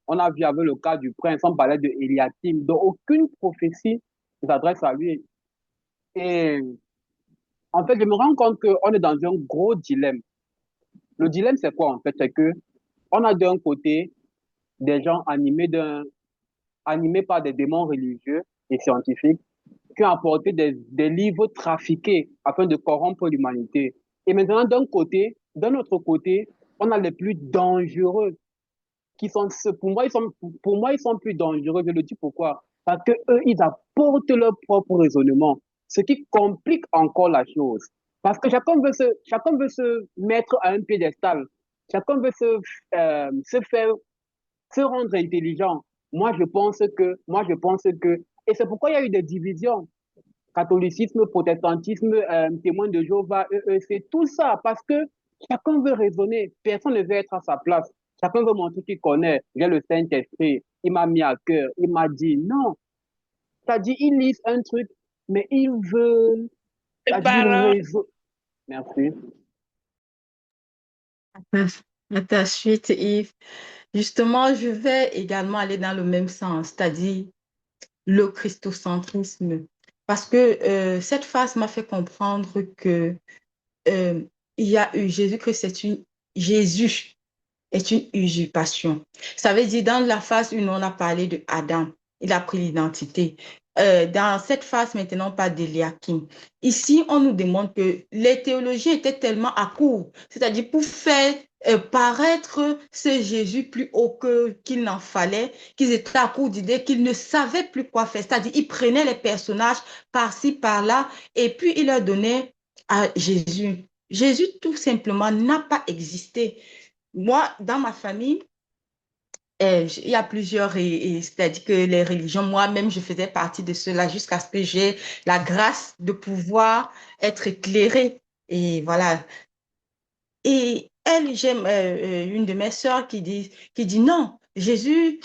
On a vu avec le cas du prince, on parlait de Eliakim, donc aucune prophétie ne s'adresse à lui. Et en fait, je me rends compte qu'on est dans un gros dilemme. Le dilemme, c'est quoi en fait? C'est que on a d'un côté des gens animés par des démons religieux et scientifiques qui ont apporté des livres trafiqués afin de corrompre l'humanité. Et maintenant, d'un autre côté, on a les plus dangereux qui sont ceux, pour moi, ils sont plus dangereux. Je le dis pourquoi? Parce que eux, ils apportent leur propre raisonnement, ce qui complique encore la chose. Parce que chacun veut se mettre à un piédestal. Chacun veut se faire, se rendre intelligent. Moi, je pense que, et c'est pourquoi il y a eu des divisions. catholicisme, protestantisme, témoin de Jéhovah, c'est tout ça, parce que chacun veut raisonner, personne ne veut être à sa place. Chacun veut montrer qu'il connaît. J'ai le Saint-Esprit, il m'a mis à cœur, il m'a dit non. C'est-à-dire, il lit un truc, mais il veut, c'est-à-dire, il
Parole.
raisonne. Merci.
À ta suite, Yves. Justement, je vais également aller dans le même sens, c'est-à-dire le christocentrisme. Parce que cette phase m'a fait comprendre que euh, il y a eu Jésus-Christ, Jésus est une usurpation. Ça veut dire, dans la phase où on a parlé de Adam, il a pris l'identité. Dans cette phase maintenant, pas d'Eliakim. Ici, on nous demande que les théologiens étaient tellement à court, c'est-à-dire pour faire paraître ce Jésus plus haut qu'il n'en fallait, qu'ils étaient à court d'idées, qu'ils ne savaient plus quoi faire. C'est-à-dire, ils prenaient les personnages par-ci, par-là, et puis ils leur donnaient à Jésus. Jésus, tout simplement, n'a pas existé. Moi, dans ma famille, il y a plusieurs, c'est-à-dire que les religions, moi-même, je faisais partie de cela jusqu'à ce que j'ai la grâce de pouvoir être éclairée. Et voilà. Et elle, j'aime une de mes sœurs qui dit non, Jésus,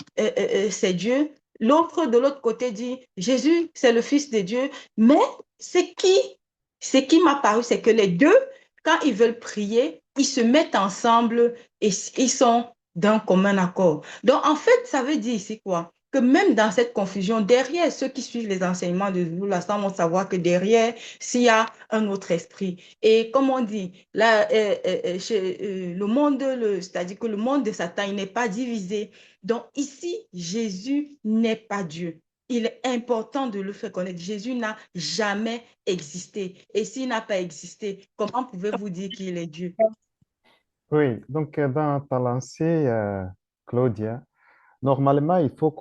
c'est Dieu. L'autre, de l'autre côté, dit Jésus, c'est le Fils de Dieu. Mais ce qui m'a paru, c'est que les deux, quand ils veulent prier, ils se mettent ensemble et ils sont d'un commun accord. Donc, en fait, ça veut dire ici quoi? Que même dans cette confusion, derrière ceux qui suivent les enseignements de Zulu, vont savoir que derrière, s'il y a un autre esprit. Et comme on dit, là, le monde, c'est-à-dire que le monde de Satan, il n'est pas divisé. Donc ici, Jésus n'est pas Dieu. Il est important de le faire connaître. Jésus n'a jamais existé. Et s'il n'a pas existé, comment pouvez-vous dire qu'il est Dieu?
Oui, donc dans ta lancée, Claudia, normalement, il faut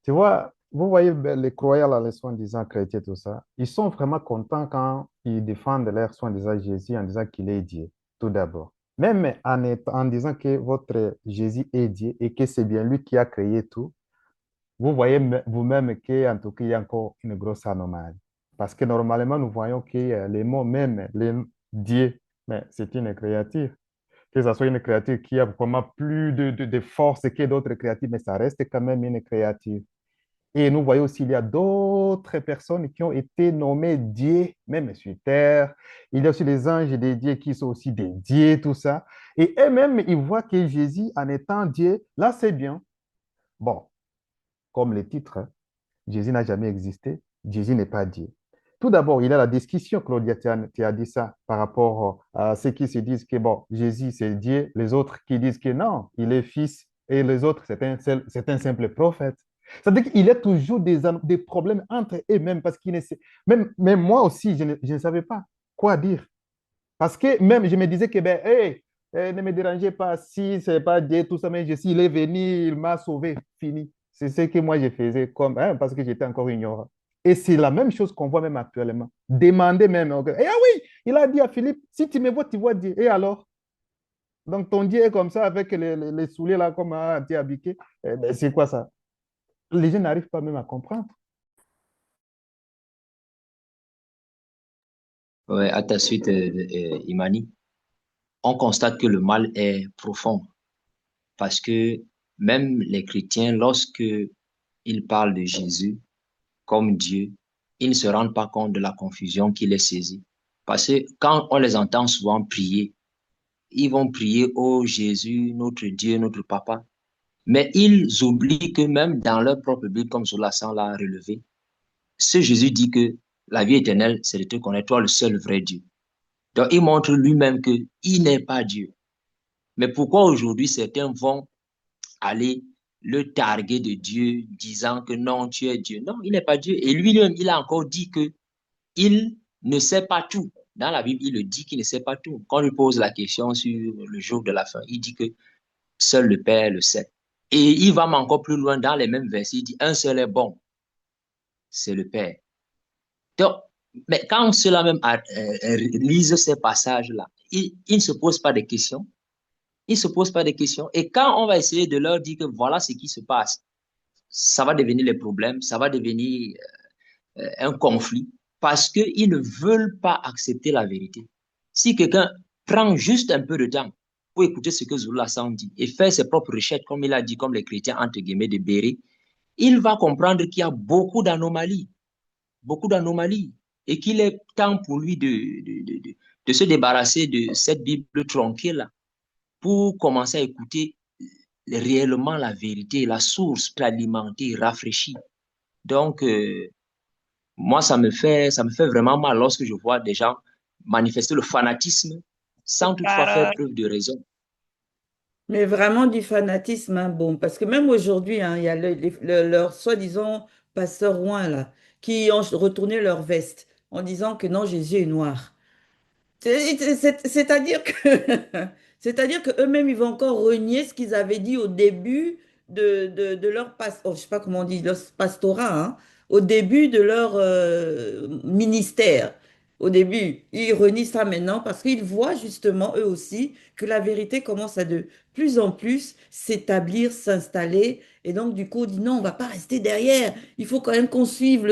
Tu vois, vous voyez ben, les croyants, là, les soi-disant chrétiens, tout ça, ils sont vraiment contents quand ils défendent leur soi-disant Jésus en disant qu'il est Dieu, tout d'abord. Même en disant que votre Jésus est Dieu et que c'est bien lui qui a créé tout, vous voyez vous-même qu'en tout cas, il y a encore une grosse anomalie. Parce que normalement, nous voyons que les mots même, les Dieu, mais c'est une créature. Que ce soit une créature qui a vraiment plus de force que d'autres créatures, mais ça reste quand même une créature. Et nous voyons aussi, il y a d'autres personnes qui ont été nommées dieux, même sur terre. Il y a aussi les anges des dieux qui sont aussi des dieux, tout ça. Et eux-mêmes, ils voient que Jésus, en étant Dieu, là, c'est bien. Bon, comme le titre, hein, Jésus n'a jamais existé, Jésus n'est pas Dieu. Tout d'abord, il y a la discussion, Claudia, tu as dit ça par rapport à ceux qui se disent que bon, Jésus c'est Dieu, les autres qui disent que non, il est fils, et les autres c'est un simple prophète. C'est-à-dire qu'il y a toujours des problèmes entre eux-mêmes parce qu'ils ne sait- même moi aussi, je ne savais pas quoi dire. Parce que même je me disais que ben, hey, ne me dérangez pas si c'est pas Dieu, tout ça, mais Jésus, il est venu, il m'a sauvé, fini. C'est ce que moi je faisais comme, hein, parce que j'étais encore ignorant. Et c'est la même chose qu'on voit même actuellement. Demandez même. Ok. Et ah oui, il a dit à Philippe, si tu me vois, tu vois Dieu. Et alors? Donc ton Dieu est comme ça avec les souliers là comme un anti-abiqué. Eh ben, c'est quoi ça? Les gens n'arrivent pas même à comprendre.
Ouais, à ta suite, Imani, on constate que le mal est profond parce que même les chrétiens, lorsque ils parlent de Jésus comme Dieu, ils ne se rendent pas compte de la confusion qui les saisit. Parce que quand on les entend souvent prier, ils vont prier, oh Jésus, notre Dieu, notre Papa. Mais ils oublient que même dans leur propre Bible, comme Zolassan l'a relevé, ce Jésus dit que la vie éternelle, c'est de te connaître, toi, le seul vrai Dieu. Donc, il montre lui-même qu'il n'est pas Dieu. Mais pourquoi aujourd'hui certains vont aller le targuer de Dieu, disant que non, tu es Dieu. Non, il n'est pas Dieu. Et lui-même, il a encore dit que il ne sait pas tout. Dans la Bible, il le dit qu'il ne sait pas tout. Quand on lui pose la question sur le jour de la fin, il dit que seul le Père le sait. Et il va encore plus loin dans les mêmes versets. Il dit un seul est bon, c'est le Père. Donc, mais quand ceux-là même lisent ces passages-là, ils ne se posent pas de questions. Ils ne se posent pas de questions. Et quand on va essayer de leur dire que voilà ce qui se passe, ça va devenir les problèmes, ça va devenir un conflit. parce qu'ils ne veulent pas accepter la vérité. Si quelqu'un prend juste un peu de temps pour écouter ce que Zoula Sang dit et faire ses propres recherches, comme il a dit, comme les chrétiens, entre guillemets, de Béry, il va comprendre qu'il y a beaucoup d'anomalies, et qu'il est temps pour lui de se débarrasser de cette Bible tranquille pour commencer à écouter réellement la vérité, la source pour alimenter, rafraîchir. Donc, moi, ça me fait vraiment mal lorsque je vois des gens manifester le fanatisme sans toutefois faire
Car,
preuve de raison.
Mais vraiment du fanatisme, hein, bon, parce que même aujourd'hui, hein, il y a leurs soi-disant pasteurs rois, là, qui ont retourné leur veste en disant que non, Jésus est noir. C'est-à-dire que, c'est-à-dire que eux-mêmes, ils vont encore renier ce qu'ils avaient dit au début de leur oh, je sais pas comment on dit, leur pastorat, hein, au début de leur ministère. Au début, ils renient ça maintenant parce qu'ils voient justement, eux aussi, que la vérité commence à de plus en plus s'établir, s'installer. Et donc, du coup, on dit non, on va pas rester derrière. Il faut quand même qu'on suive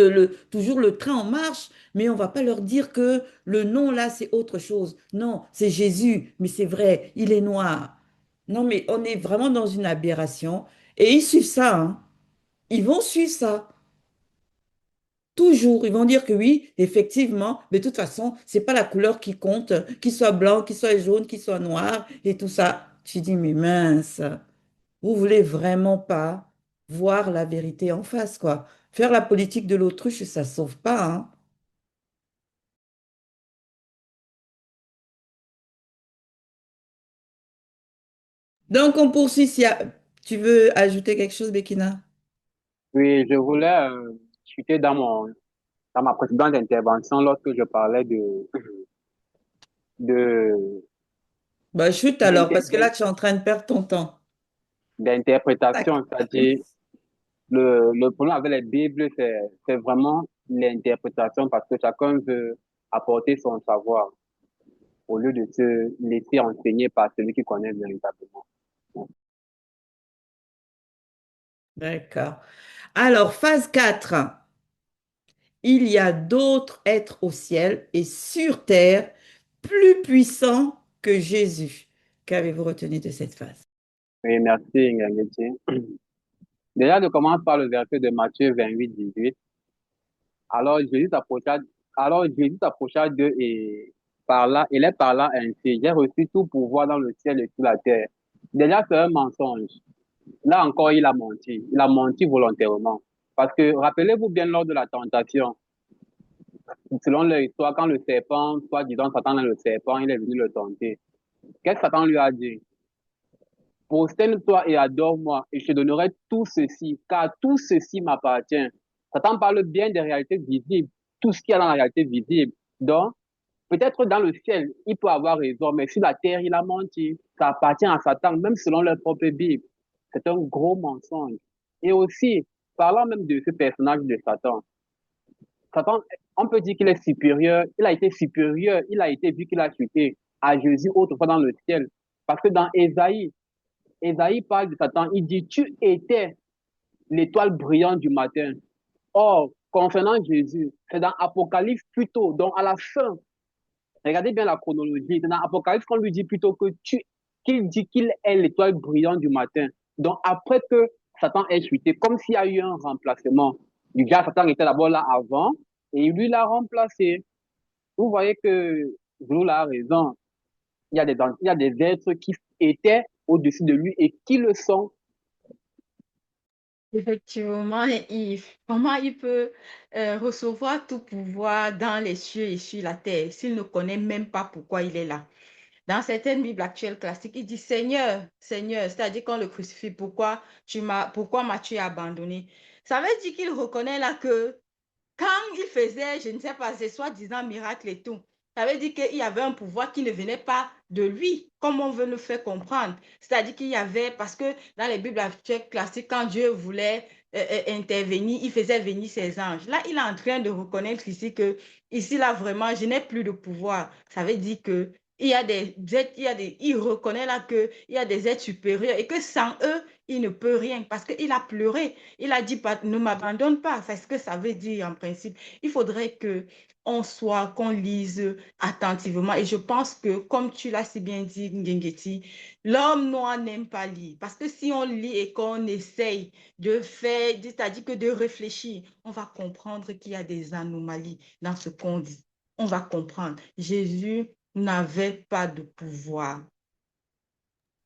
toujours le train en marche, mais on va pas leur dire que le nom là, c'est autre chose. Non, c'est Jésus, mais c'est vrai, il est noir. Non, mais on est vraiment dans une aberration. Et ils suivent ça, hein. Ils vont suivre ça. Toujours. Ils vont dire que oui, effectivement, mais de toute façon, c'est pas la couleur qui compte, qu'il soit blanc, qu'il soit jaune, qu'il soit noir et tout ça. Tu dis, mais mince, vous voulez vraiment pas voir la vérité en face, quoi. Faire la politique de l'autruche, ça sauve pas, hein. Donc, on poursuit. Si tu veux ajouter quelque chose, Bekina?
Oui, je voulais chuter dans ma précédente intervention lorsque je parlais de,
Bah, chute alors,
d'inter-
parce que là, tu es en train de perdre ton temps. Tac.
d'interprétation, c'est-à-dire le problème avec les Bibles, c'est vraiment l'interprétation parce que chacun veut apporter son savoir au lieu de se laisser enseigner par celui qui connaît véritablement.
D'accord. Alors, phase 4. Il y a d'autres êtres au ciel et sur terre plus puissants que Jésus. Qu'avez-vous retenu de cette phase?
Oui, merci, Ngangeti. Déjà, je commence par le verset de Matthieu 28, 18. Alors Jésus s'approcha, alors Jésus s'approcha d'eux et il est parla ainsi, j'ai reçu tout pouvoir dans le ciel et sur la terre. Déjà, c'est un mensonge. Là encore, il a menti. Il a menti volontairement. Parce que, rappelez-vous bien lors de la tentation, selon l'histoire, quand le serpent, soit disant Satan est le serpent, il est venu le tenter. Qu'est-ce que Satan lui a dit? Prosterne-toi et adore-moi, et je te donnerai tout ceci, car tout ceci m'appartient. Satan parle bien des réalités visibles, tout ce qu'il y a dans la réalité visible. Donc, peut-être dans le ciel, il peut avoir raison, mais sur la terre, il a menti. Ça appartient à Satan, même selon leur propre Bible. C'est un gros mensonge. Et aussi, parlant même de ce personnage de Satan, Satan, on peut dire qu'il est supérieur, il a été supérieur, il a été vu qu'il a chuté à Jésus autrefois dans le ciel. Parce que dans Ésaïe parle de Satan, il dit, tu étais l'étoile brillante du matin. Or, concernant Jésus, c'est dans Apocalypse plutôt, donc à la fin, regardez bien la chronologie, c'est dans Apocalypse qu'on lui dit plutôt qu'il dit qu'il est l'étoile brillante du matin. Donc après que Satan ait chuté, comme s'il y a eu un remplacement. Du gars, Satan était d'abord là avant, et lui l'a remplacé. Vous voyez que Zoul a raison. Il y a des êtres qui étaient au-dessus de lui et qui le sont.
Effectivement, comment il peut recevoir tout pouvoir dans les cieux et sur la terre s'il ne connaît même pas pourquoi il est là? Dans certaines Bibles actuelles classiques, il dit Seigneur, Seigneur, c'est-à-dire qu'on le crucifie, pourquoi m'as-tu abandonné? Ça veut dire qu'il reconnaît là que quand il faisait, je ne sais pas, ses soi-disant miracles et tout, ça veut dire qu'il y avait un pouvoir qui ne venait pas de lui, comme on veut le faire comprendre. C'est-à-dire qu'il y avait, parce que dans les Bibles actuelles classiques, quand Dieu voulait intervenir, il faisait venir ses anges. Là, il est en train de reconnaître ici que, ici, là, vraiment, je n'ai plus de pouvoir. Ça veut dire que il y a des êtres, il reconnaît là qu'il y a des êtres supérieurs et que sans eux, il ne peut rien parce qu'il a pleuré. Il a dit, ne m'abandonne pas. C'est ce que ça veut dire en principe. Il faudrait qu'on lise attentivement. Et je pense que, comme tu l'as si bien dit, Ngengeti, l'homme noir n'aime pas lire. Parce que si on lit et qu'on essaye de faire, c'est-à-dire que de réfléchir, on va comprendre qu'il y a des anomalies dans ce qu'on dit. On va comprendre. Jésus n'avait pas de pouvoir.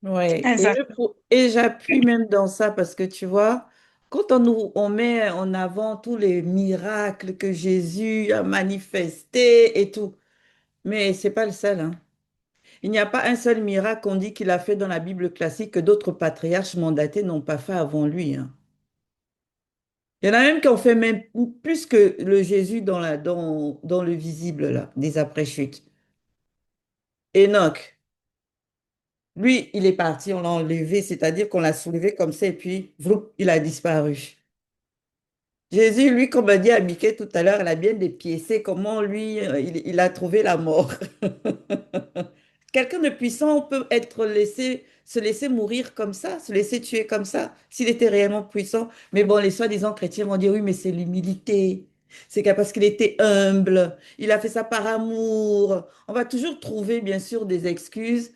Ouais,
Exact.
et j'appuie même dans ça parce que tu vois, quand on met en avant tous les miracles que Jésus a manifestés et tout, mais c'est pas le seul, hein. Il n'y a pas un seul miracle qu'on dit qu'il a fait dans la Bible classique que d'autres patriarches mandatés n'ont pas fait avant lui, hein. Il y en a même qui ont fait même plus que le Jésus dans le visible là, des après-chutes. Enoch. Lui, il est parti, on l'a enlevé, c'est-à-dire qu'on l'a soulevé comme ça et puis, vloup, il a disparu. Jésus, lui, comme a dit à Mickey tout à l'heure, il a bien dépiécé comment lui, il a trouvé la mort. Quelqu'un de puissant peut se laisser mourir comme ça, se laisser tuer comme ça, s'il était réellement puissant. Mais bon, les soi-disant chrétiens vont dire, oui, mais c'est l'humilité. Parce qu'il était humble. Il a fait ça par amour. On va toujours trouver, bien sûr, des excuses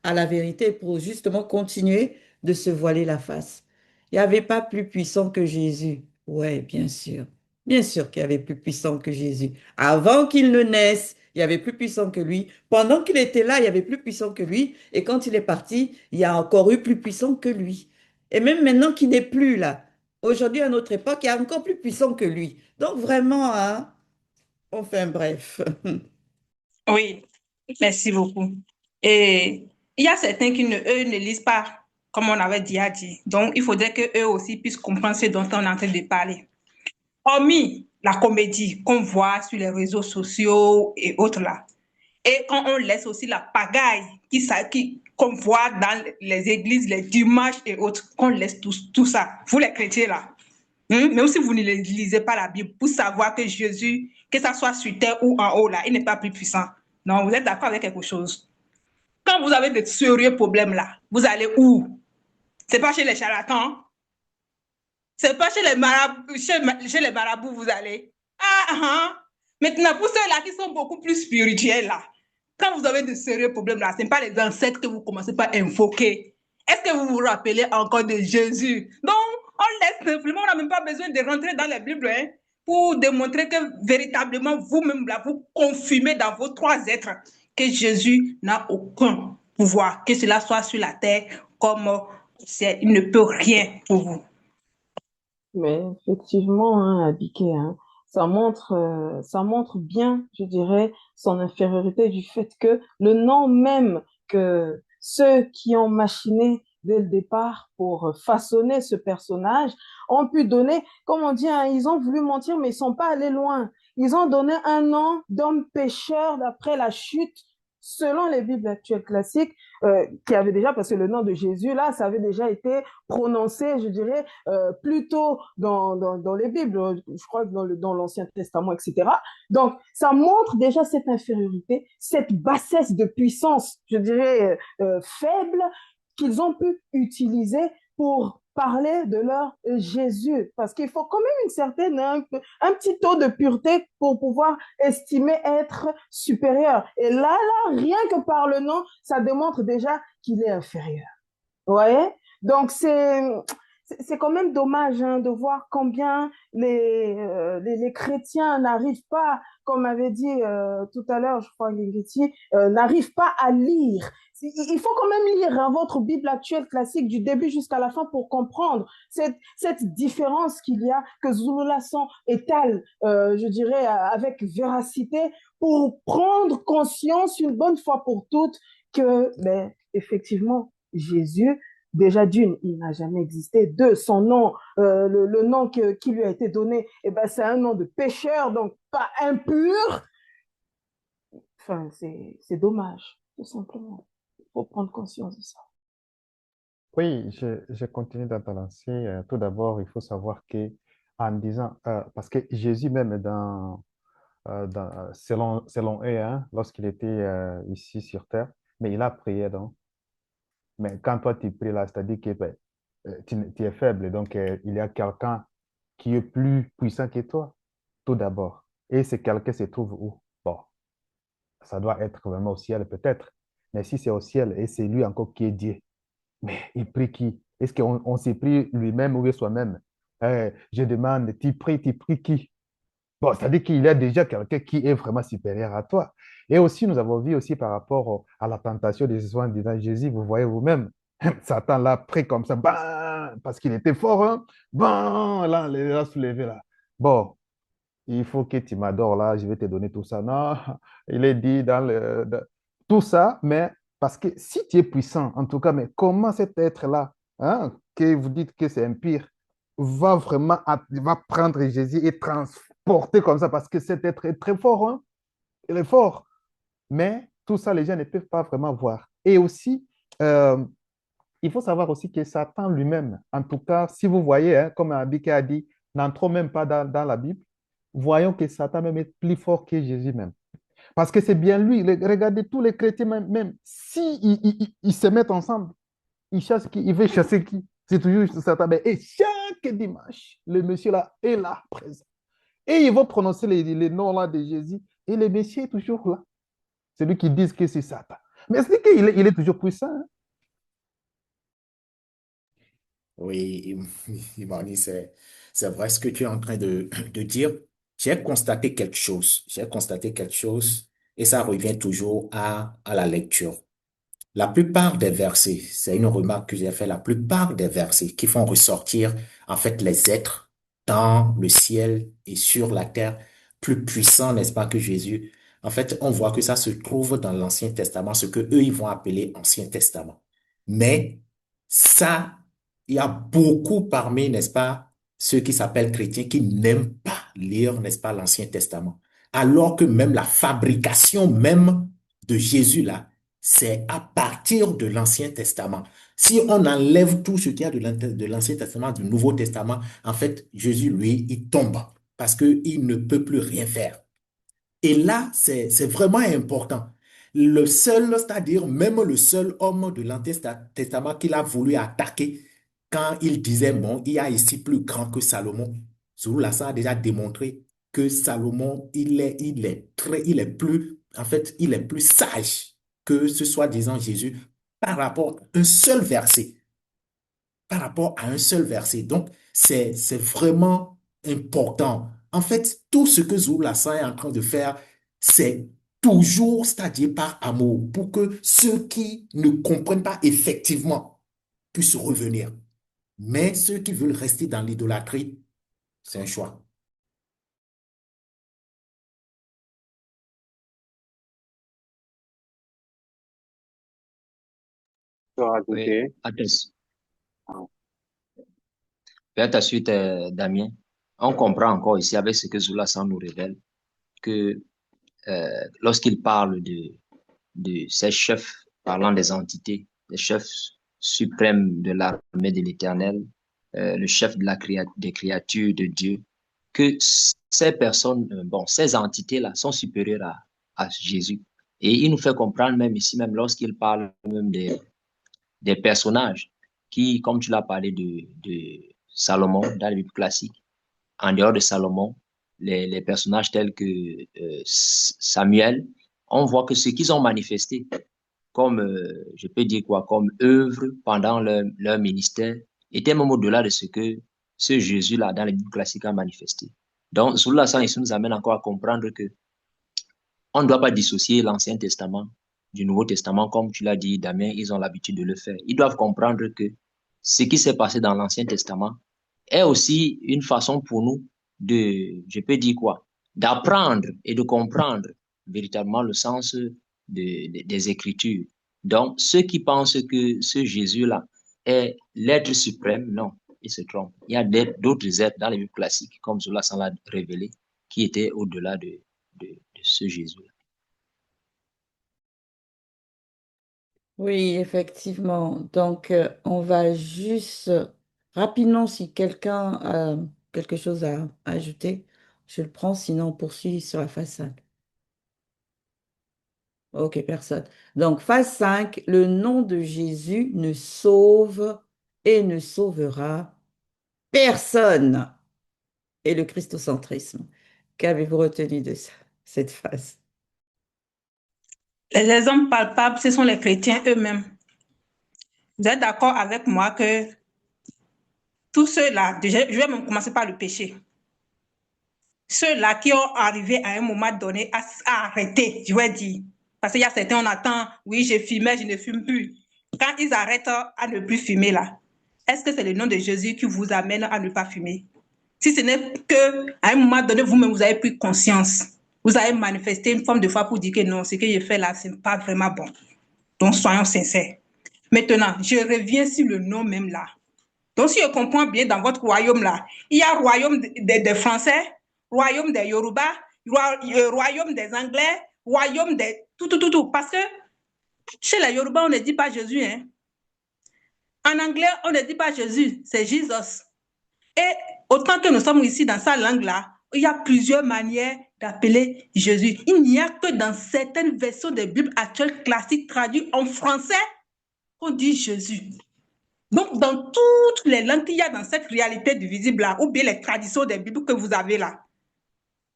à la vérité pour justement continuer de se voiler la face. Il n'y avait pas plus puissant que Jésus. Ouais, bien sûr. Bien sûr qu'il y avait plus puissant que Jésus. Avant qu'il ne naisse, il y avait plus puissant que lui. Pendant qu'il était là, il y avait plus puissant que lui. Et quand il est parti, il y a encore eu plus puissant que lui. Et même maintenant qu'il n'est plus là, aujourd'hui, à notre époque, il y a encore plus puissant que lui. Donc vraiment, hein, enfin bref.
Oui, merci beaucoup. Et il y a certains qui eux, ne lisent pas, comme on avait déjà dit. Donc, il faudrait qu'eux aussi puissent comprendre ce dont on est en train de parler. Hormis la comédie qu'on voit sur les réseaux sociaux et autres là, et quand on laisse aussi la pagaille qu'on voit dans les églises, les dimanches et autres, qu'on laisse tout ça, vous les chrétiens là, même si vous ne lisez pas la Bible, pour savoir que Jésus, que ça soit sur terre ou en haut là, il n'est pas plus puissant. Non, vous êtes d'accord avec quelque chose. Quand vous avez de sérieux problèmes là, vous allez où? C'est pas chez les charlatans, c'est pas chez les marabouts vous allez. Maintenant, pour ceux-là qui sont beaucoup plus spirituels là, quand vous avez de sérieux problèmes là, ce n'est pas les ancêtres que vous commencez par invoquer. Est-ce que vous vous rappelez encore de Jésus? Donc, on laisse simplement, on n'a même pas besoin de rentrer dans la Bible pour démontrer que véritablement vous-même là, vous confirmez dans vos trois êtres que Jésus n'a aucun pouvoir, que cela soit sur la terre comme il ne peut rien pour vous.
Mais effectivement, hein, Abiké, hein, ça montre bien, je dirais, son infériorité du fait que le nom même que ceux qui ont machiné dès le départ pour façonner ce personnage ont pu donner, comme on dit, hein, ils ont voulu mentir, mais ils sont pas allés loin. Ils ont donné un nom d'homme pécheur d'après la chute, selon les Bibles actuelles classiques, qui avait déjà, parce que le nom de Jésus, là, ça avait déjà été prononcé, je dirais, plutôt dans les Bibles, je crois que dans l'Ancien Testament, etc. Donc, ça montre déjà cette infériorité, cette bassesse de puissance, je dirais, faible, qu'ils ont pu utiliser pour parler de leur Jésus. Parce qu'il faut quand même un petit taux de pureté pour pouvoir estimer être supérieur. Et là, rien que par le nom, ça démontre déjà qu'il est inférieur. Vous voyez? Donc, c'est quand même dommage hein, de voir combien les chrétiens n'arrivent pas, comme avait dit tout à l'heure, je crois, Guigui, n'arrivent pas à lire. Il faut quand même lire hein, votre Bible actuelle classique du début jusqu'à la fin pour comprendre cette différence qu'il y a, que Zulu Lasson étale, je dirais, avec véracité, pour prendre conscience une bonne fois pour toutes que, ben, effectivement, Jésus, déjà d'une, il n'a jamais existé. Deux, son nom, le nom qui lui a été donné, eh ben, c'est un nom de pécheur, donc pas impur. Enfin, c'est dommage, tout simplement. Il faut prendre conscience de ça.
Oui, je continue dans ta lancée. Tout d'abord, il faut savoir que en disant, parce que Jésus même selon eux, hein, lorsqu'il était ici sur Terre. Mais il a prié donc. Mais quand toi tu pries là, c'est-à-dire que ben, tu es faible. Donc, il y a quelqu'un qui est plus puissant que toi, tout d'abord. Et ce quelqu'un se trouve où? Bon, ça doit être vraiment au ciel peut-être. Mais si c'est au ciel et c'est lui encore qui est Dieu, mais il prie qui? Est-ce qu'on s'est pris lui-même ou soi-même? Je demande, tu pries qui? Bon, c'est-à-dire qu'il y a déjà quelqu'un qui est vraiment supérieur à toi. Et aussi, nous avons vu aussi par rapport à la tentation de Jésus en disant, Jésus, vous voyez vous-même, Satan l'a pris comme ça, bam, parce qu'il était fort, hein, bam, là, il l'a soulevé là. Bon, il faut que tu m'adores là, je vais te donner tout ça. Non, il est dit tout ça, mais parce que si tu es puissant, en tout cas, mais comment cet être-là, hein, que vous dites que c'est un pire, va vraiment va prendre Jésus et transporter comme ça, parce que cet être est très fort, hein, il est fort. Mais tout ça, les gens ne peuvent pas vraiment voir. Et aussi, euh, il faut savoir aussi que Satan lui-même, en tout cas, si vous voyez, hein, comme Abike a dit, n'entrons même pas dans la Bible, voyons que Satan même est plus fort que Jésus même. Parce que c'est bien lui. Regardez tous les chrétiens, même si ils se mettent ensemble, ils chassent qui? Ils veulent chasser qui? C'est toujours Satan. Et chaque dimanche, le monsieur là est là, présent. Et ils vont prononcer les noms là de Jésus. Et le monsieur est toujours là. C'est lui qui dit que c'est Satan. Mais c'est qu'il est toujours puissant, hein.
Oui, Imani, c'est vrai ce que tu es en train de dire. J'ai constaté quelque chose. J'ai constaté quelque chose et ça revient toujours à la lecture. La plupart des versets, c'est une remarque que j'ai fait, la plupart des versets qui font ressortir en fait les êtres dans le ciel et sur la terre plus puissants, n'est-ce pas, que Jésus. En fait, on voit que ça se trouve dans l'Ancien Testament, ce que eux ils vont appeler Ancien Testament. Mais ça, il y a beaucoup parmi, n'est-ce pas, ceux qui s'appellent chrétiens qui n'aiment pas lire, n'est-ce pas, l'Ancien Testament. Alors que même la fabrication même de Jésus là, c'est à partir de l'Ancien Testament. Si on enlève tout ce qu'il y a de l'Ancien Testament, du Nouveau Testament, en fait, Jésus, lui, il tombe parce qu'il ne peut plus rien faire. Et là, c'est vraiment important. Le seul, c'est-à-dire même le seul homme de l'Ancien Testament qu'il a voulu attaquer quand il disait, bon, il y a ici plus grand que Salomon. Zoulassa a déjà démontré que Salomon, il est plus, en fait, il est plus sage que ce soi-disant Jésus par rapport à un seul verset. Par rapport à un seul verset. Donc, c'est vraiment important. En fait, tout ce que Zoulassa est en train de faire, c'est toujours, c'est-à-dire par amour, pour que ceux qui ne comprennent pas effectivement puissent revenir. Mais ceux qui veulent rester dans l'idolâtrie, c'est un choix.
peux
Oui,
rajouter.
à ta suite, Damien, on comprend encore ici avec ce que Zoula San nous révèle que lorsqu'il parle de ces chefs, parlant des entités, des chefs suprêmes de l'armée de l'Éternel, le chef de des créatures de Dieu, que ces personnes, bon, ces entités-là sont supérieures à Jésus. Et il nous fait comprendre même ici, même lorsqu'il parle même des personnages qui, comme tu l'as parlé de Salomon dans la Bible classique, en dehors de Salomon, les personnages tels que Samuel, on voit que ce qu'ils ont manifesté comme, je peux dire quoi, comme œuvre pendant leur ministère, était même au-delà de ce que ce Jésus-là dans les Bibles classiques a manifesté. Donc, sous la ça nous amène encore à comprendre que on ne doit pas dissocier l'Ancien Testament du Nouveau Testament, comme tu l'as dit, Damien, ils ont l'habitude de le faire. Ils doivent comprendre que ce qui s'est passé dans l'Ancien Testament est aussi une façon pour nous je peux dire quoi, d'apprendre et de comprendre véritablement le sens des Écritures. Donc, ceux qui pensent que ce Jésus-là est l'être suprême, non, ils se trompent. Il y a d'autres êtres dans les Bibles classiques, comme cela s'en l'a révélé, qui étaient au-delà de ce Jésus-là.
Oui, effectivement. Donc, on va juste rapidement, si quelqu'un a quelque chose à ajouter, Je le prends, sinon on poursuit sur la phase 5. Ok, personne. Donc, phase 5, le nom de Jésus ne sauve et ne sauvera personne. Et le christocentrisme. Qu'avez-vous retenu de ça, cette phase?
Les exemples palpables, ce sont les chrétiens eux-mêmes. Vous êtes d'accord avec moi que tous ceux-là, déjà, je vais même commencer par le péché. Ceux-là qui ont arrivé à un moment donné à arrêter, je vais dire. Parce qu'il y a certains, on attend, oui, je fumais, je ne fume plus. Quand ils arrêtent à ne plus fumer, là, est-ce que c'est le nom de Jésus qui vous amène à ne pas fumer? Si ce n'est qu'à un moment donné, vous-même, vous avez pris conscience. Vous avez manifesté une forme de foi pour dire que non, ce que je fais là, ce n'est pas vraiment bon. Donc, soyons sincères. Maintenant, je reviens sur le nom même là. Donc, si je comprends bien, dans votre royaume là, il y a royaume des Français, royaume des Yoruba, royaume des Anglais, royaume des... Tout. Parce que chez les Yoruba, on ne dit pas Jésus. Hein. En anglais, on ne dit pas Jésus, c'est Jesus. Et autant que nous sommes ici dans sa langue-là, il y a plusieurs manières d'appeler Jésus. Il n'y a que dans certaines versions des Bibles actuelles classiques traduites en français qu'on dit Jésus. Donc, dans toutes les langues qu'il y a dans cette réalité du visible-là, ou bien les traditions des Bibles que vous avez là,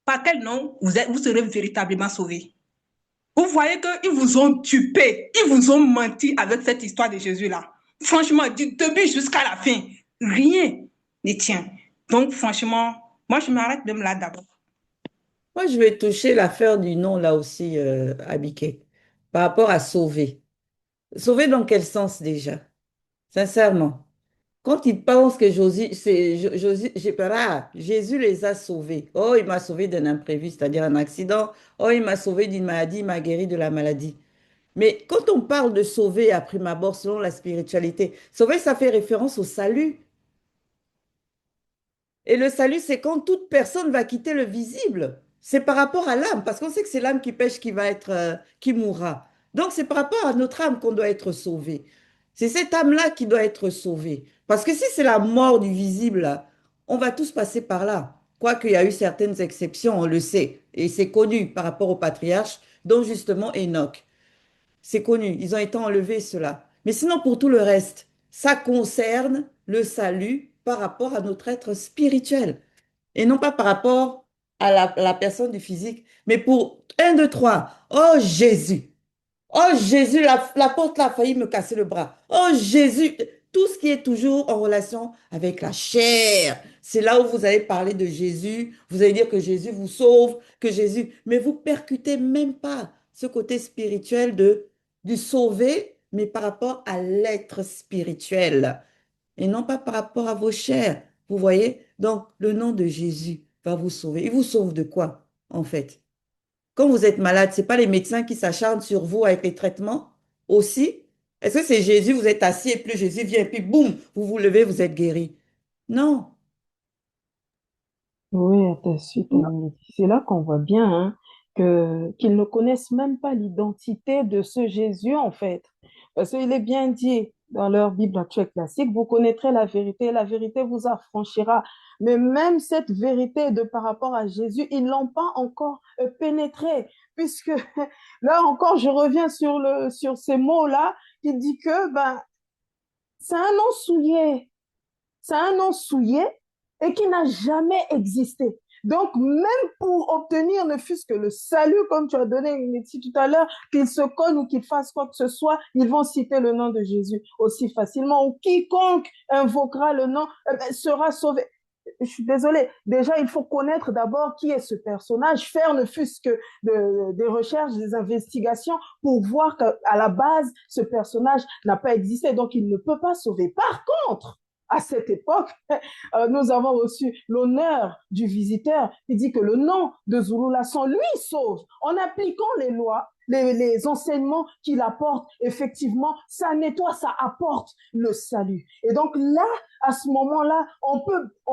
par quel nom vous serez véritablement sauvés? Vous voyez qu'ils vous ont dupé, ils vous ont menti avec cette histoire de Jésus-là. Franchement, du début jusqu'à la fin, rien ne tient. Donc, franchement, moi, je m'arrête même là d'abord.
Moi, je vais toucher l'affaire du nom là aussi, Abiké, par rapport à sauver. Sauver dans quel sens déjà? Sincèrement. Quand ils pensent que Jésus les a sauvés. Oh, il m'a sauvé d'un imprévu, c'est-à-dire un accident. Oh, il m'a sauvé d'une maladie, il m'a guéri de la maladie. Mais quand on parle de sauver à prime abord, selon la spiritualité, sauver, ça fait référence au salut. Et le salut, c'est quand toute personne va quitter le visible. C'est par rapport à l'âme, parce qu'on sait que c'est l'âme qui pêche qui va être, qui mourra. Donc, c'est par rapport à notre âme qu'on doit être sauvé. C'est cette âme-là qui doit être sauvée. Parce que si c'est la mort du visible, là, on va tous passer par là. Quoiqu'il y a eu certaines exceptions, on le sait. Et c'est connu par rapport au patriarche, dont justement Enoch. C'est connu, ils ont été enlevés, ceux-là. Mais sinon, pour tout le reste, ça concerne le salut par rapport à notre être spirituel et non pas par rapport à la personne du physique, mais pour un, deux, trois. Oh Jésus! Oh Jésus, la porte là a failli me casser le bras. Oh Jésus! Tout ce qui est toujours en relation avec la chair. C'est là où vous allez parler de Jésus. Vous allez dire que Jésus vous sauve, que Jésus. Mais vous percutez même pas ce côté spirituel du sauver, mais par rapport à l'être spirituel et non pas par rapport à vos chairs. Vous voyez? Donc, le nom de Jésus va vous sauver. Il vous sauve de quoi, en fait? Quand vous êtes malade, ce n'est pas les médecins qui s'acharnent sur vous avec les traitements aussi? Est-ce que c'est Jésus, vous êtes assis et puis Jésus vient et puis boum, vous vous levez, vous êtes guéri? Non.
Oui, à ta suite, Amélie. C'est là qu'on voit bien hein, qu'ils ne connaissent même pas l'identité de ce Jésus, en fait. Parce qu'il est bien dit dans leur Bible actuelle classique, vous connaîtrez la vérité vous affranchira. Mais même cette vérité de par rapport à Jésus, ils ne l'ont pas encore pénétré. Puisque là encore, je reviens sur ces mots-là qui dit que ben, c'est un nom souillé. C'est un nom souillé et qui n'a jamais existé. Donc, même pour obtenir ne fût-ce que le salut, comme tu as donné une étude tout à l'heure, qu'ils se connent ou qu'ils fassent quoi que ce soit, ils vont citer le nom de Jésus aussi facilement. Ou quiconque invoquera le nom sera sauvé. Je suis désolée. Déjà, il faut connaître d'abord qui est ce personnage, faire ne fût-ce que des recherches, des investigations pour voir qu'à la base, ce personnage n'a pas existé. Donc, il ne peut pas sauver. Par contre, à cette époque, nous avons reçu l'honneur du visiteur qui dit que le nom de Zulu Lasson lui sauve. En appliquant les lois, les enseignements qu'il apporte, effectivement, ça nettoie, ça apporte le salut. Et donc là, à ce moment-là, on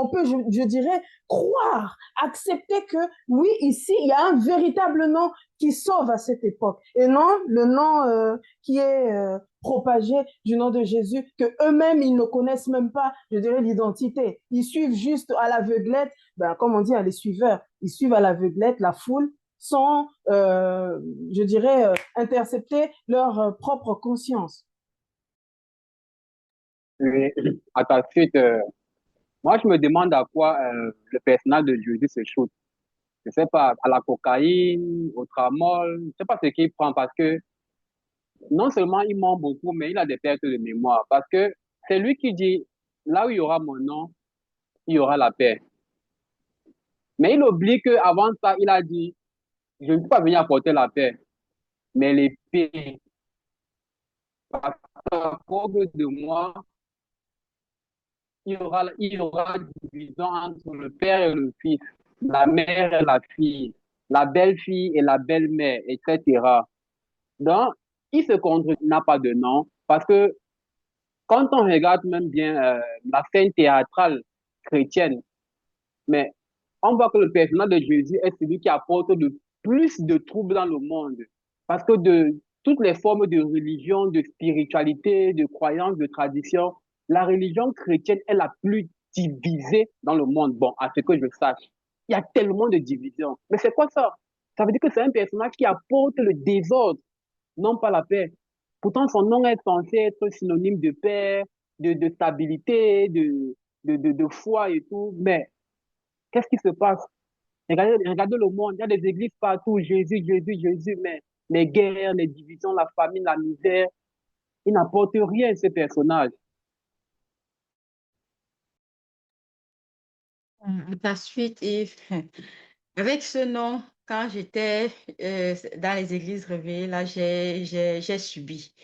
peut je dirais, croire, accepter que oui, ici, il y a un véritable nom qui sauve à cette époque. Et non le nom qui est propager du nom de Jésus, que eux-mêmes, ils ne connaissent même pas, je dirais, l'identité. Ils suivent juste à l'aveuglette, ben, comme on dit, les suiveurs, ils suivent à l'aveuglette la foule sans, je dirais, intercepter leur propre conscience.
Oui, à ta suite, moi, je me demande à quoi le personnage de Jésus se shoot. Je sais pas, à la cocaïne, au tramol, je sais pas ce qu'il prend parce que non seulement il ment beaucoup, mais il a des pertes de mémoire parce que c'est lui qui dit, là où il y aura mon nom, il y aura la paix. Mais il oublie qu'avant ça, il a dit, je ne suis pas venu apporter la paix, mais l'épée. Parce qu'à cause de moi, il y aura division entre le père et le fils, la mère et la fille, la belle-fille et la belle-mère, etc. Donc, il se contre n'a pas de nom parce que quand on regarde même bien la scène théâtrale chrétienne, mais on voit que le personnage de Jésus est celui qui apporte le plus de troubles dans le monde. Parce que de toutes les formes de religion, de spiritualité, de croyance, de tradition, la religion chrétienne est la plus divisée dans le monde. Bon, à ce que je sache, il y a tellement de divisions. Mais c'est quoi ça? Ça veut dire que c'est un personnage qui apporte le désordre, non pas la paix. Pourtant, son nom est censé être synonyme de paix, de stabilité, de foi et tout. Mais qu'est-ce qui se passe? Regardez le monde, il y a des églises partout, Jésus, Jésus, Jésus, mais les guerres, les divisions, la famine, la misère, ils n'apportent rien, ces personnages.
À ta suite, Yves, avec ce nom, quand j'étais dans les églises réveillées, là, j'ai subi.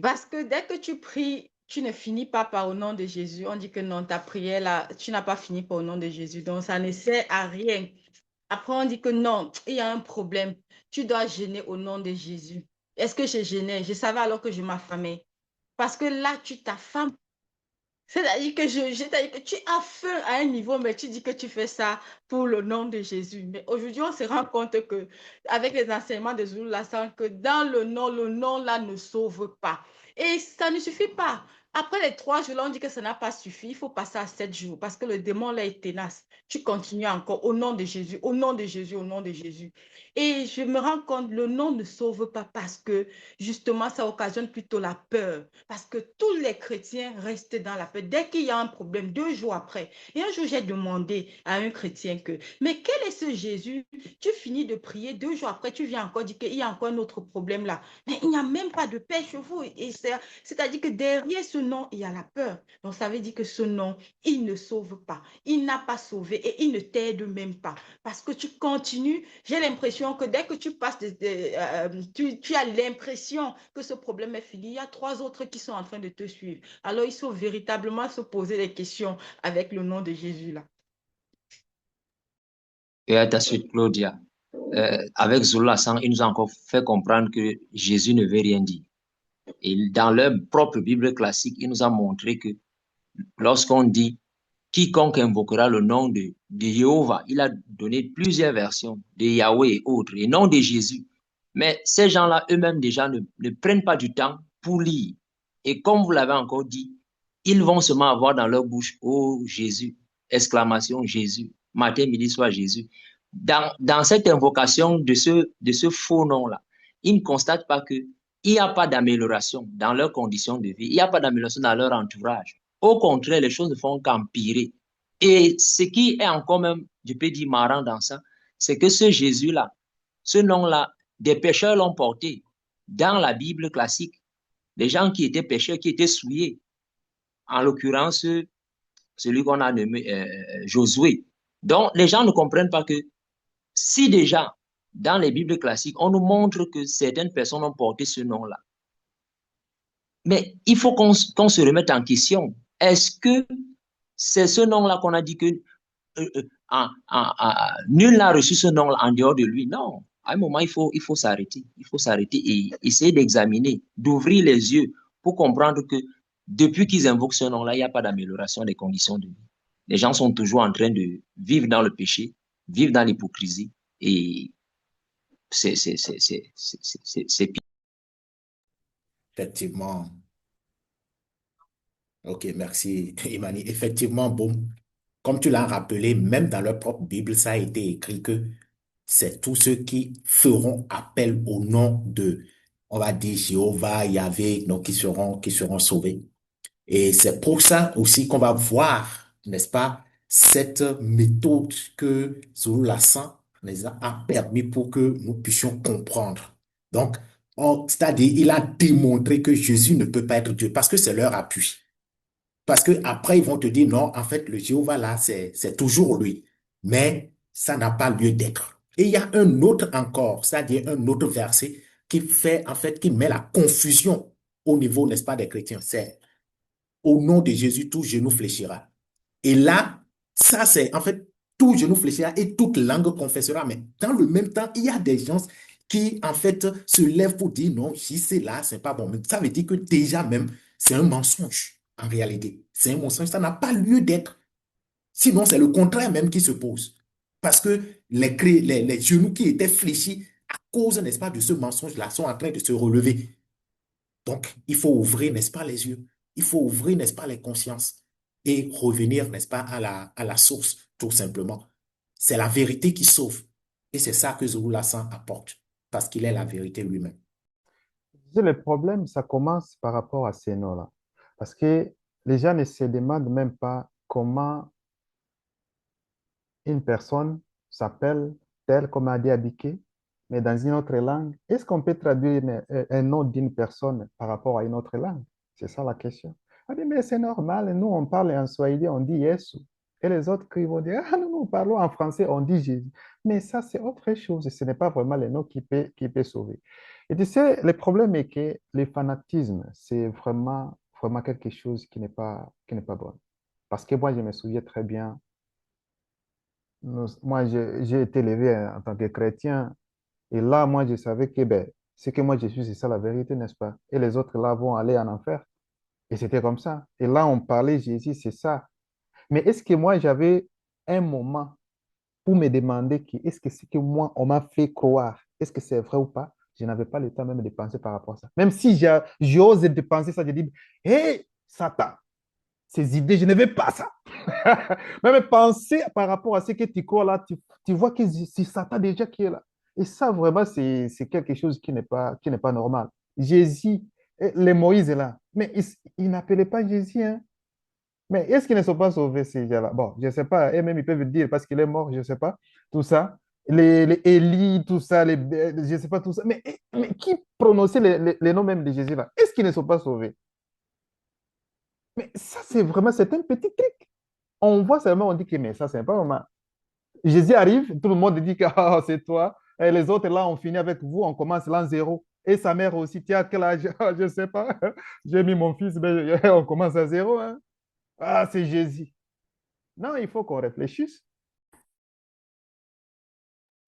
Parce que dès que tu pries, tu ne finis pas par au nom de Jésus. On dit que non, ta prière, là, tu n'as pas fini par au nom de Jésus. Donc, ça ne sert à rien. Après, on dit que non, il y a un problème. Tu dois jeûner au nom de Jésus. Est-ce que je jeûnais? Je savais alors que je m'affamais. Parce que là, tu t'affames. C'est-à-dire que tu as faim à un niveau, mais tu dis que tu fais ça pour le nom de Jésus. Mais aujourd'hui, on se rend compte que, avec les enseignements de Zulu Lassan, que dans le nom là ne sauve pas. Et ça ne suffit pas. Après les 3 jours, là, on dit que ça n'a pas suffi. Il faut passer à 7 jours parce que le démon là est tenace. Tu continues encore au nom de Jésus, au nom de Jésus, au nom de Jésus. Et je me rends compte, le nom ne sauve pas parce que justement, ça occasionne plutôt la peur. Parce que tous les chrétiens restent dans la peur. Dès qu'il y a un problème, 2 jours après. Et un jour, j'ai demandé à un chrétien que, mais quel est ce Jésus? Tu finis de prier, 2 jours après, tu viens encore dire qu'il y a encore un autre problème là. Mais il n'y a même pas de paix chez vous. Et c'est-à-dire que derrière ce nom, il y a la peur. Donc, ça veut dire que ce nom, il ne sauve pas. Il n'a pas sauvé et il ne t'aide même pas. Parce que tu continues, j'ai l'impression que dès que tu passes, tu as l'impression que ce problème est fini. Il y a 3 autres qui sont en train de te suivre. Alors, il faut véritablement se poser des questions avec le nom de Jésus là.
Et à ta suite, Claudia, avec Zola Sang, il nous a encore fait comprendre que Jésus ne veut rien dire. Et dans leur propre Bible classique, il nous a montré que lorsqu'on dit quiconque invoquera le nom de Jéhovah, il a donné plusieurs versions de Yahweh et autres, et non de Jésus. Mais ces gens-là eux-mêmes déjà ne prennent pas du temps pour lire. Et comme vous l'avez encore dit, ils vont seulement avoir dans leur bouche, oh Jésus, exclamation Jésus, matin, midi, soir Jésus. Dans cette invocation de ce faux nom-là, ils ne constatent pas qu'il n'y a pas d'amélioration dans leurs conditions de vie, il n'y a pas d'amélioration dans leur entourage. Au contraire, les choses ne font qu'empirer. Et ce qui est encore même, je peux dire, marrant dans ça, c'est que ce Jésus-là, ce nom-là, des pécheurs l'ont porté. Dans la Bible classique, les gens qui étaient pécheurs, qui étaient souillés, en l'occurrence, celui qu'on a nommé Josué. Donc, les gens ne comprennent pas que si déjà, dans les Bibles classiques, on nous montre que certaines personnes ont porté ce nom-là, mais il faut qu'on se remette en question. Est-ce que c'est ce nom-là qu'on a dit que nul n'a reçu ce nom en dehors de lui? Non. À un moment, il faut s'arrêter. Il faut s'arrêter et essayer d'examiner, d'ouvrir les yeux pour comprendre que depuis qu'ils invoquent ce nom-là, il n'y a pas d'amélioration des conditions de vie. Les gens sont toujours en train de vivre dans le péché, vivre dans l'hypocrisie et c'est pire.
Effectivement. Ok, merci, Imani. Effectivement, bon, comme tu l'as rappelé, même dans leur propre Bible, ça a été écrit que c'est tous ceux qui feront appel au nom de, on va dire, Jéhovah, Yahvé, donc qui seront sauvés. Et c'est pour ça aussi qu'on va voir, n'est-ce pas, cette méthode que Zorolassan les a permis pour que nous puissions comprendre. Donc, c'est-à-dire, il a démontré que Jésus ne peut pas être Dieu parce que c'est leur appui. Parce que après, ils vont te dire, non, en fait, le Jéhovah là, c'est toujours lui. Mais ça n'a pas lieu d'être. Et il y a un autre encore, c'est-à-dire un autre verset qui fait, en fait, qui met la confusion au niveau, n'est-ce pas, des chrétiens. C'est au nom de Jésus, tout genou fléchira. Et là, ça, c'est, en fait, tout genou fléchira et toute langue confessera. Mais dans le même temps, il y a des gens qui, en fait, se lèvent pour dire, non, si c'est là, c'est pas bon. Mais ça veut dire que déjà même, c'est un mensonge, en réalité. C'est un mensonge, ça n'a pas lieu d'être. Sinon, c'est le contraire même qui se pose. Parce que les genoux qui étaient fléchis à cause, n'est-ce pas, de ce mensonge-là, sont en train de se relever. Donc, il faut ouvrir, n'est-ce pas, les yeux. Il faut ouvrir, n'est-ce pas, les consciences et revenir, n'est-ce pas, à la source, tout simplement. C'est la vérité qui sauve. Et c'est ça que Zulu Lassan apporte, parce qu'il est la vérité lui-même.
Le problème, ça commence par rapport à ces noms-là. Parce que les gens ne se demandent même pas comment une personne s'appelle tel comme a dit Abike, mais dans une autre langue. Est-ce qu'on peut traduire un nom d'une personne par rapport à une autre langue? C'est ça la question. On dit, mais c'est normal, nous on parle en swahili, on dit Yesu. Et les autres qui vont dire, ah non, nous parlons en français, on dit Jésus. Mais ça, c'est autre chose. Ce n'est pas vraiment le nom qui peut sauver. Et tu sais, le problème est que le fanatisme, c'est vraiment, vraiment quelque chose qui n'est pas bon. Parce que moi, je me souviens très bien moi, j'ai été élevé en tant que chrétien. Et là, moi, je savais que ben, ce que moi je suis, c'est ça la vérité, n'est-ce pas? Et les autres, là, vont aller en enfer. Et c'était comme ça. Et là, on parlait Jésus, c'est ça. Mais est-ce que moi, j'avais un moment pour me demander que est-ce que ce que moi, on m'a fait croire, est-ce que c'est vrai ou pas? Je n'avais pas le temps même de penser par rapport à ça. Même si j'ose de penser ça, je dis, hé, Satan, ces idées, je ne veux pas ça. Même penser par rapport à ce que tu crois là, tu vois que c'est Satan déjà qui est là. Et ça, vraiment, c'est quelque chose qui n'est pas normal. Jésus, les Moïse est là. Mais ils n'appelaient pas Jésus, hein. Mais est-ce qu'ils ne sont pas sauvés, ces gens-là? Bon, je ne sais pas. Et même, ils peuvent le dire parce qu'il est mort, je ne sais pas. Tout ça. Les Élie, tout ça, je ne sais pas tout ça. Mais qui prononçait les noms même de Jésus là? Est-ce qu'ils ne sont pas sauvés? Mais ça, c'est vraiment, c'est un petit truc. On voit seulement, on dit que mais ça, c'est pas normal. Jésus arrive, tout le monde dit que ah, c'est toi. Et les autres, là, on finit avec vous, on commence l'an zéro. Et sa mère aussi, tu as quel âge? Ah, je ne sais pas. J'ai mis mon fils, mais on commence à zéro, hein. Ah, c'est Jésus. Non, il faut qu'on réfléchisse.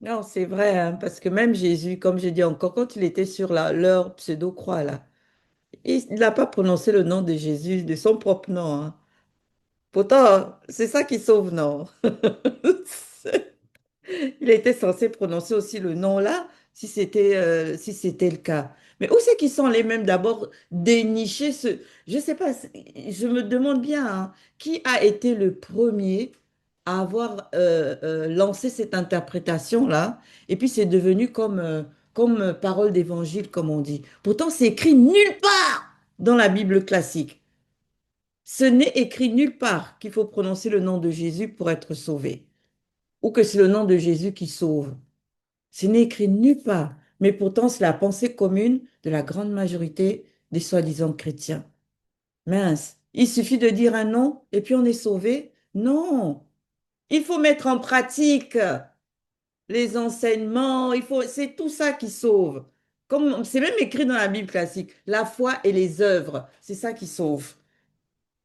Non, c'est vrai, hein, parce que même Jésus, comme je dis encore, quand il était sur leur pseudo-croix, là, il n'a pas prononcé le nom de Jésus, de son propre nom, hein. Pourtant, c'est ça qui sauve, non? Il était censé prononcer aussi le nom là, si c'était le cas. Mais où c'est qu'ils sont les mêmes d'abord dénicher ce... Je sais pas, je me demande bien, hein, qui a été le premier à avoir lancé cette interprétation-là, et puis c'est devenu comme parole d'évangile, comme on dit. Pourtant, c'est écrit nulle part dans la Bible classique. Ce n'est écrit nulle part qu'il faut prononcer le nom de Jésus pour être sauvé, ou que c'est le nom de Jésus qui sauve. Ce n'est écrit nulle part, mais pourtant c'est la pensée commune de la grande majorité des soi-disant chrétiens. Mince, il suffit de dire un nom et puis on est sauvé? Non, il faut mettre en pratique les enseignements, c'est tout ça qui sauve. Comme c'est même écrit dans la Bible classique, la foi et les œuvres, c'est ça qui sauve.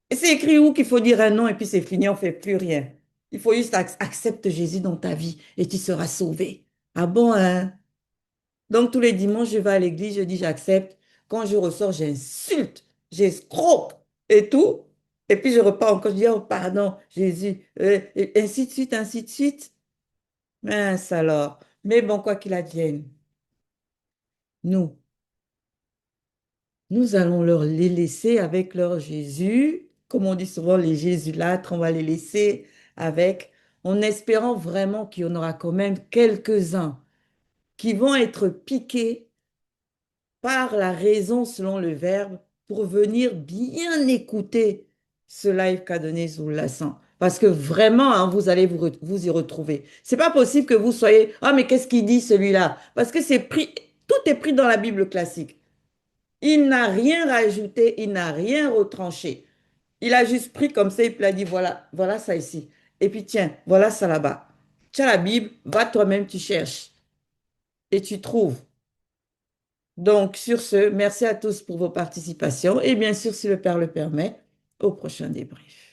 Et c'est écrit où qu'il faut dire un nom et puis c'est fini, on ne fait plus rien. Il faut juste accepter Jésus dans ta vie et tu seras sauvé. Ah bon, hein? Donc tous les dimanches, je vais à l'église, je dis j'accepte. Quand je ressors, j'insulte, j'escroque et tout. Et puis je repars encore, je dis oh pardon, Jésus. Et ainsi de suite, ainsi de suite. Mince alors. Mais bon, quoi qu'il advienne, nous, nous allons leur les laisser avec leur Jésus. Comme on dit souvent, les Jésus-lâtres, on va les laisser avec, en espérant vraiment qu'il y en aura quand même quelques-uns qui vont être piqués par la raison selon le verbe pour venir bien écouter ce live qu'a donné Zoulassant. Parce que vraiment, hein, vous allez vous y retrouver. C'est pas possible que vous soyez, ah, mais qu'est-ce qu'il dit celui-là? Parce que c'est pris, tout est pris dans la Bible classique. Il n'a rien rajouté, il n'a rien retranché. Il a juste pris comme ça et puis il a dit, voilà, voilà ça ici. Et puis tiens, voilà ça là-bas. Tu as la Bible, va toi-même, tu cherches et tu trouves. Donc, sur ce, merci à tous pour vos participations et bien sûr, si le Père le permet, au prochain débrief.